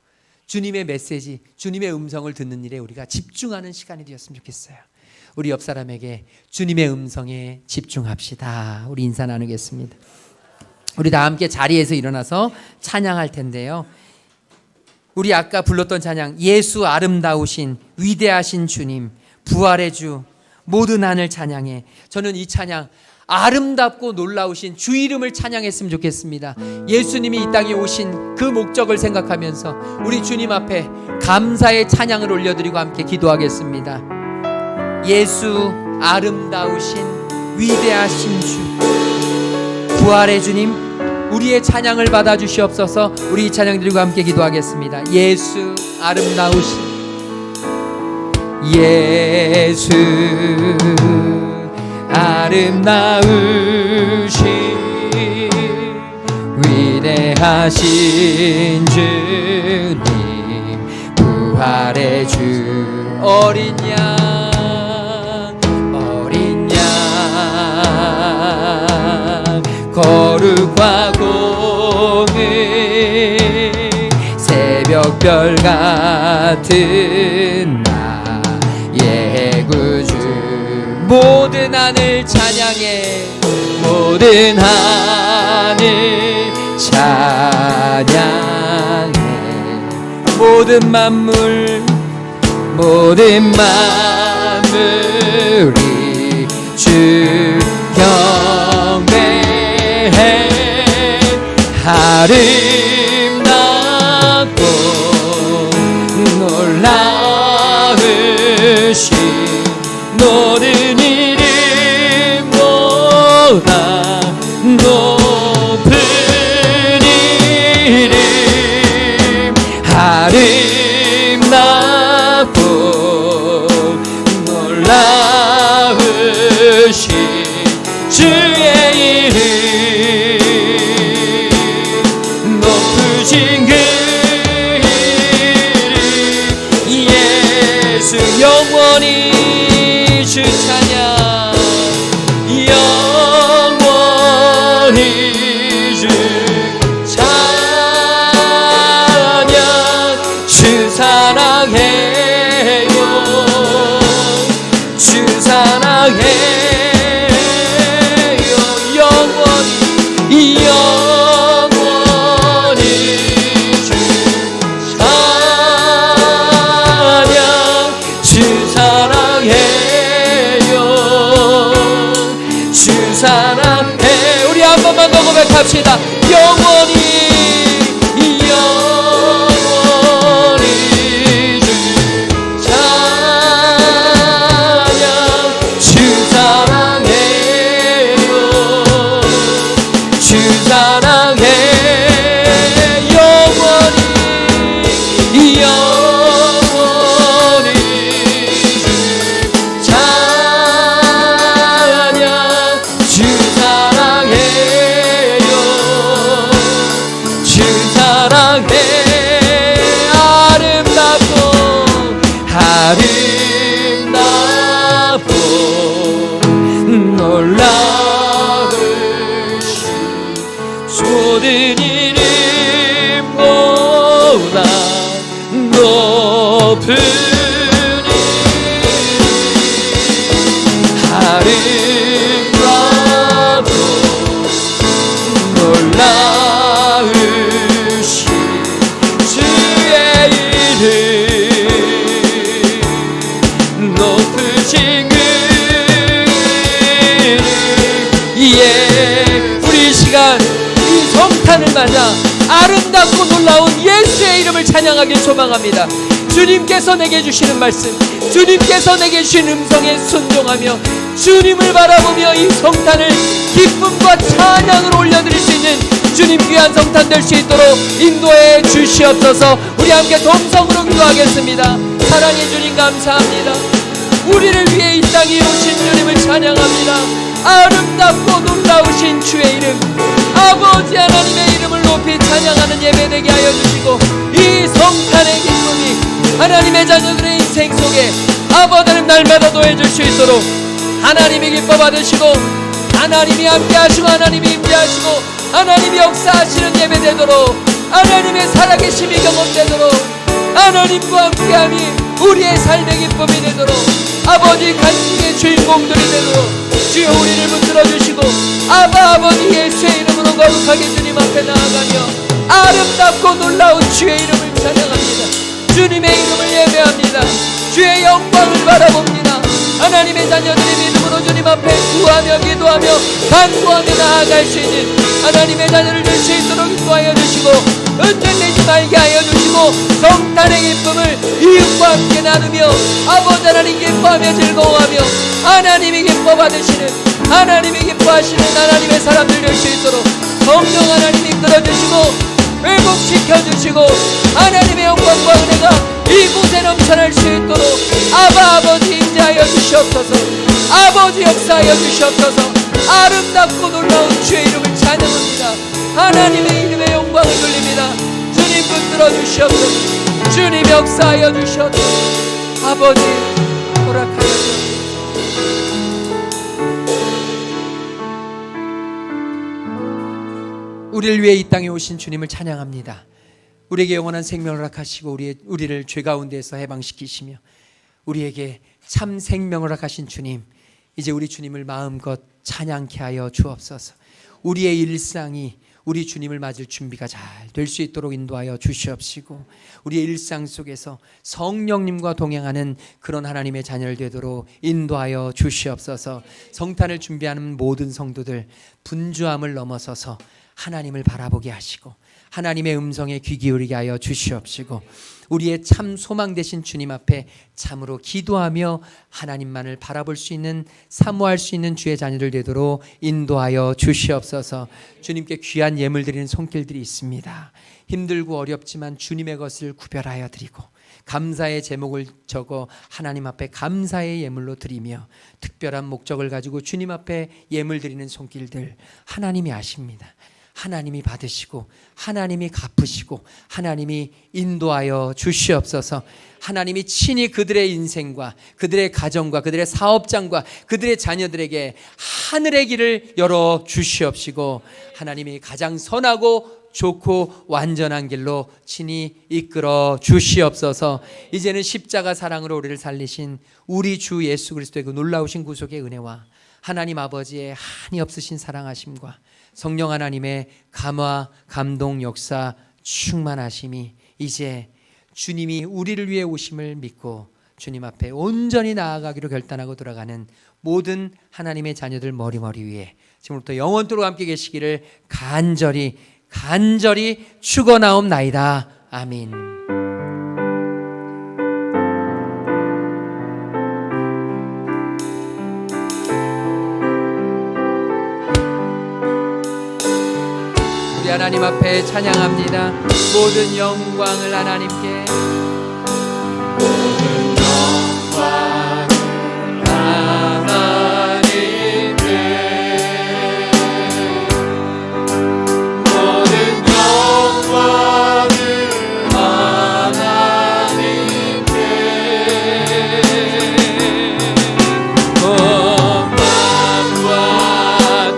주님의 메시지, 주님의 음성을 듣는 일에 우리가 집중하는 시간이 되었으면 좋겠어요. 우리 옆 사람에게 주님의 음성에 집중합시다. 우리 인사 나누겠습니다. 우리 다 함께 자리에서 일어나서 찬양할 텐데요. 우리 아까 불렀던 찬양, 예수 아름다우신 위대하신 주님, 부활의 주, 모든 하늘 찬양해. 저는 이 찬양, 아름답고 놀라우신 주 이름을 찬양했으면 좋겠습니다. 예수님이 이 땅에 오신 그 목적을 생각하면서 우리 주님 앞에 감사의 찬양을 올려드리고 함께 기도하겠습니다. 예수 아름다우신 위대하신 주, 부활의 주님, 우리의 찬양을 받아주시옵소서. 우리 이 찬양 드리고 함께 기도하겠습니다. 예수 아름다우신, 예수 아름다우신 위대하신 주님, 부활의 주, 어린 양 거룩과 공의 새벽별 같은 나의 구주, 모든 하늘 찬양해, 모든 하늘 찬양해, 모든 만물, 모든 만물이 주 경배해. 아름답고 놀라우신 모든 이름보다 높은 이름, 아름답고 놀라우신 주의 이름, 높으신 그 이름, 예수 영원히 주 찬양, 영원히 주 찬양, 주 사랑해요, 주 사랑해요, 영원히 주 찬양, 주 사랑해요, 주 사랑해. 우리 한 번만 더 고백합시다. 영원히 주 찬양, 주 사랑해요, 주 사랑해. 영원히 주 찬양, 주 사랑해요, 주 사랑해. 아름답고 아름답고 놀라우신 모든 이름보다 높은 이름, 아름답고 놀라우신 주의 이름, 높으신 그 이름, 예. 우리 이 시간 이 성탄을 맞아 아름답고 놀라운 예수의 이름을 찬양하길 소망합니다. 주님께서 내게 주시는 말씀, 주님께서 내게 주신 음성에 순종하며 주님을 바라보며 이 성탄을 기쁨과 찬양으로 올려드릴 수 있는 주님 귀한 성탄 될 수 있도록 인도해 주시옵소서. 우리 함께 동성으로 기도하겠습니다. 사랑해 주님 감사합니다. 우리를 위해 이 땅에 오신 주님을 찬양합니다. 아름답고 놀라우신 주의 이름, 아버지 하나님의 이름을 높이 찬양하는 예배되게 하여 주시고, 이 성탄의 기쁨이 하나님의 자녀들의 인생 속에 아버지 하나님 날마다 더해질 수 있도록 하나님이 기뻐 받으시고, 하나님이 함께 하시고, 하나님이 임재하시고, 하나님이 역사하시는 예배되도록, 하나님의 살아계심이 경험되도록, 하나님과 함께함이 우리의 삶의 기쁨이 되도록, 아버지 간증의 주인공들이 되도록 주여 우리를 붙들어 주시고, 아버지 예수의 이름으로 거룩하게 주님 앞에 나아가며 아름답고 놀라운 주의 이름을 찬양합니다. 주님의 이름을 예배합니다. 주의 영광을 바라봅니다. 하나님의 자녀들이 믿음으로 주님 앞에 구하며 기도하며 간구하며 나아갈 수 있는 하나님의 자녀를 될 수 있도록 인도하여 주시고, 흔들리지 말게 하여 주시고, 성탄의 기쁨을 이웃과 함께 나누며 아버지 하나님 기뻐하며 즐거워하며 하나님이 기뻐 받으시는, 하나님이 기뻐하시는 하나님의 사람들 될 수 있도록 성령 하나님이 이끌어주시고 회복시켜주시고, 하나님의 영광과 은혜가 이곳에 넘쳐날 수 있도록 아버지 임재하여 주시옵소서. 아버지 역사하여 주시옵소서. 아름답고 놀라운 주의 이름을 찬양합니다. 하나님의 이름의 영광을 돌립니다. 주님 붙들어 주시옵소서. 주님 역사하여 주시옵소서. 아버지 허락하여 주옵소서. 우리를 위해 이 땅에 오신 주님을 찬양합니다. 우리에게 영원한 생명을 허락하시고 우리를 죄 가운데에서 해방시키시며 우리에게 참 생명을 허락하신 주님, 이제 우리 주님을 마음껏 찬양케 하여 주옵소서. 우리의 일상이 우리 주님을 맞을 준비가 잘 될 수 있도록 인도하여 주시옵시고, 우리의 일상 속에서 성령님과 동행하는 그런 하나님의 자녀를 되도록 인도하여 주시옵소서. 성탄을 준비하는 모든 성도들 분주함을 넘어서서 하나님을 바라보게 하시고 하나님의 음성에 귀 기울이게 하여 주시옵시고, 우리의 참 소망 되신 주님 앞에 참으로 기도하며 하나님만을 바라볼 수 있는, 사모할 수 있는 주의 자녀들 되도록 인도하여 주시옵소서. 주님께 귀한 예물 드리는 손길들이 있습니다. 힘들고 어렵지만 주님의 것을 구별하여 드리고 감사의 제목을 적어 하나님 앞에 감사의 예물로 드리며 특별한 목적을 가지고 주님 앞에 예물 드리는 손길들 하나님이 아십니다. 하나님이 받으시고 하나님이 갚으시고 하나님이 인도하여 주시옵소서. 하나님이 친히 그들의 인생과 그들의 가정과 그들의 사업장과 그들의 자녀들에게 하늘의 길을 열어 주시옵시고, 하나님이 가장 선하고 좋고 완전한 길로 친히 이끌어 주시옵소서. 이제는 십자가 사랑으로 우리를 살리신 우리 주 예수 그리스도의 그 놀라우신 구속의 은혜와 하나님 아버지의 한이 없으신 사랑하심과 성령 하나님의 감화, 감동, 역사, 충만하심이 이제 주님이 우리를 위해 오심을 믿고 주님 앞에 온전히 나아가기로 결단하고 돌아가는 모든 하나님의 자녀들 머리머리 위에 지금부터 영원토록 함께 계시기를 간절히 축원하옵나이다. 아멘. 우리 하나님 앞에 찬양합니다. 모든 영광을 하나님께, 모든 영광을 하나님께, 모든 영광을 하나님께, 원망과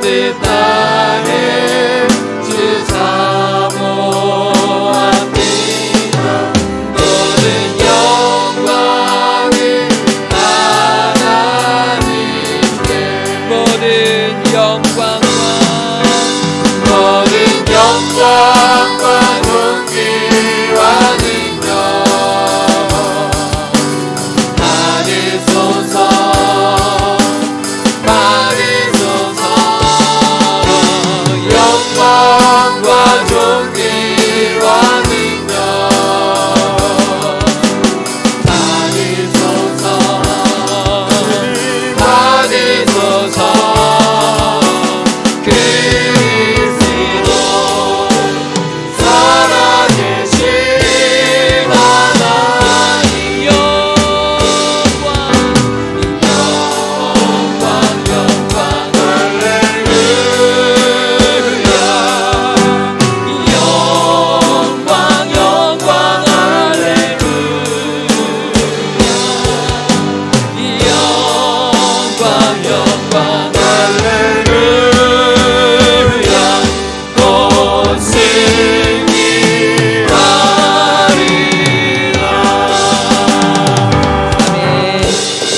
뜻하에 주 사모합니다.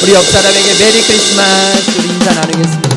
우리 옆 사람에게 메리 크리스마스 우리 인사 나누겠습니다.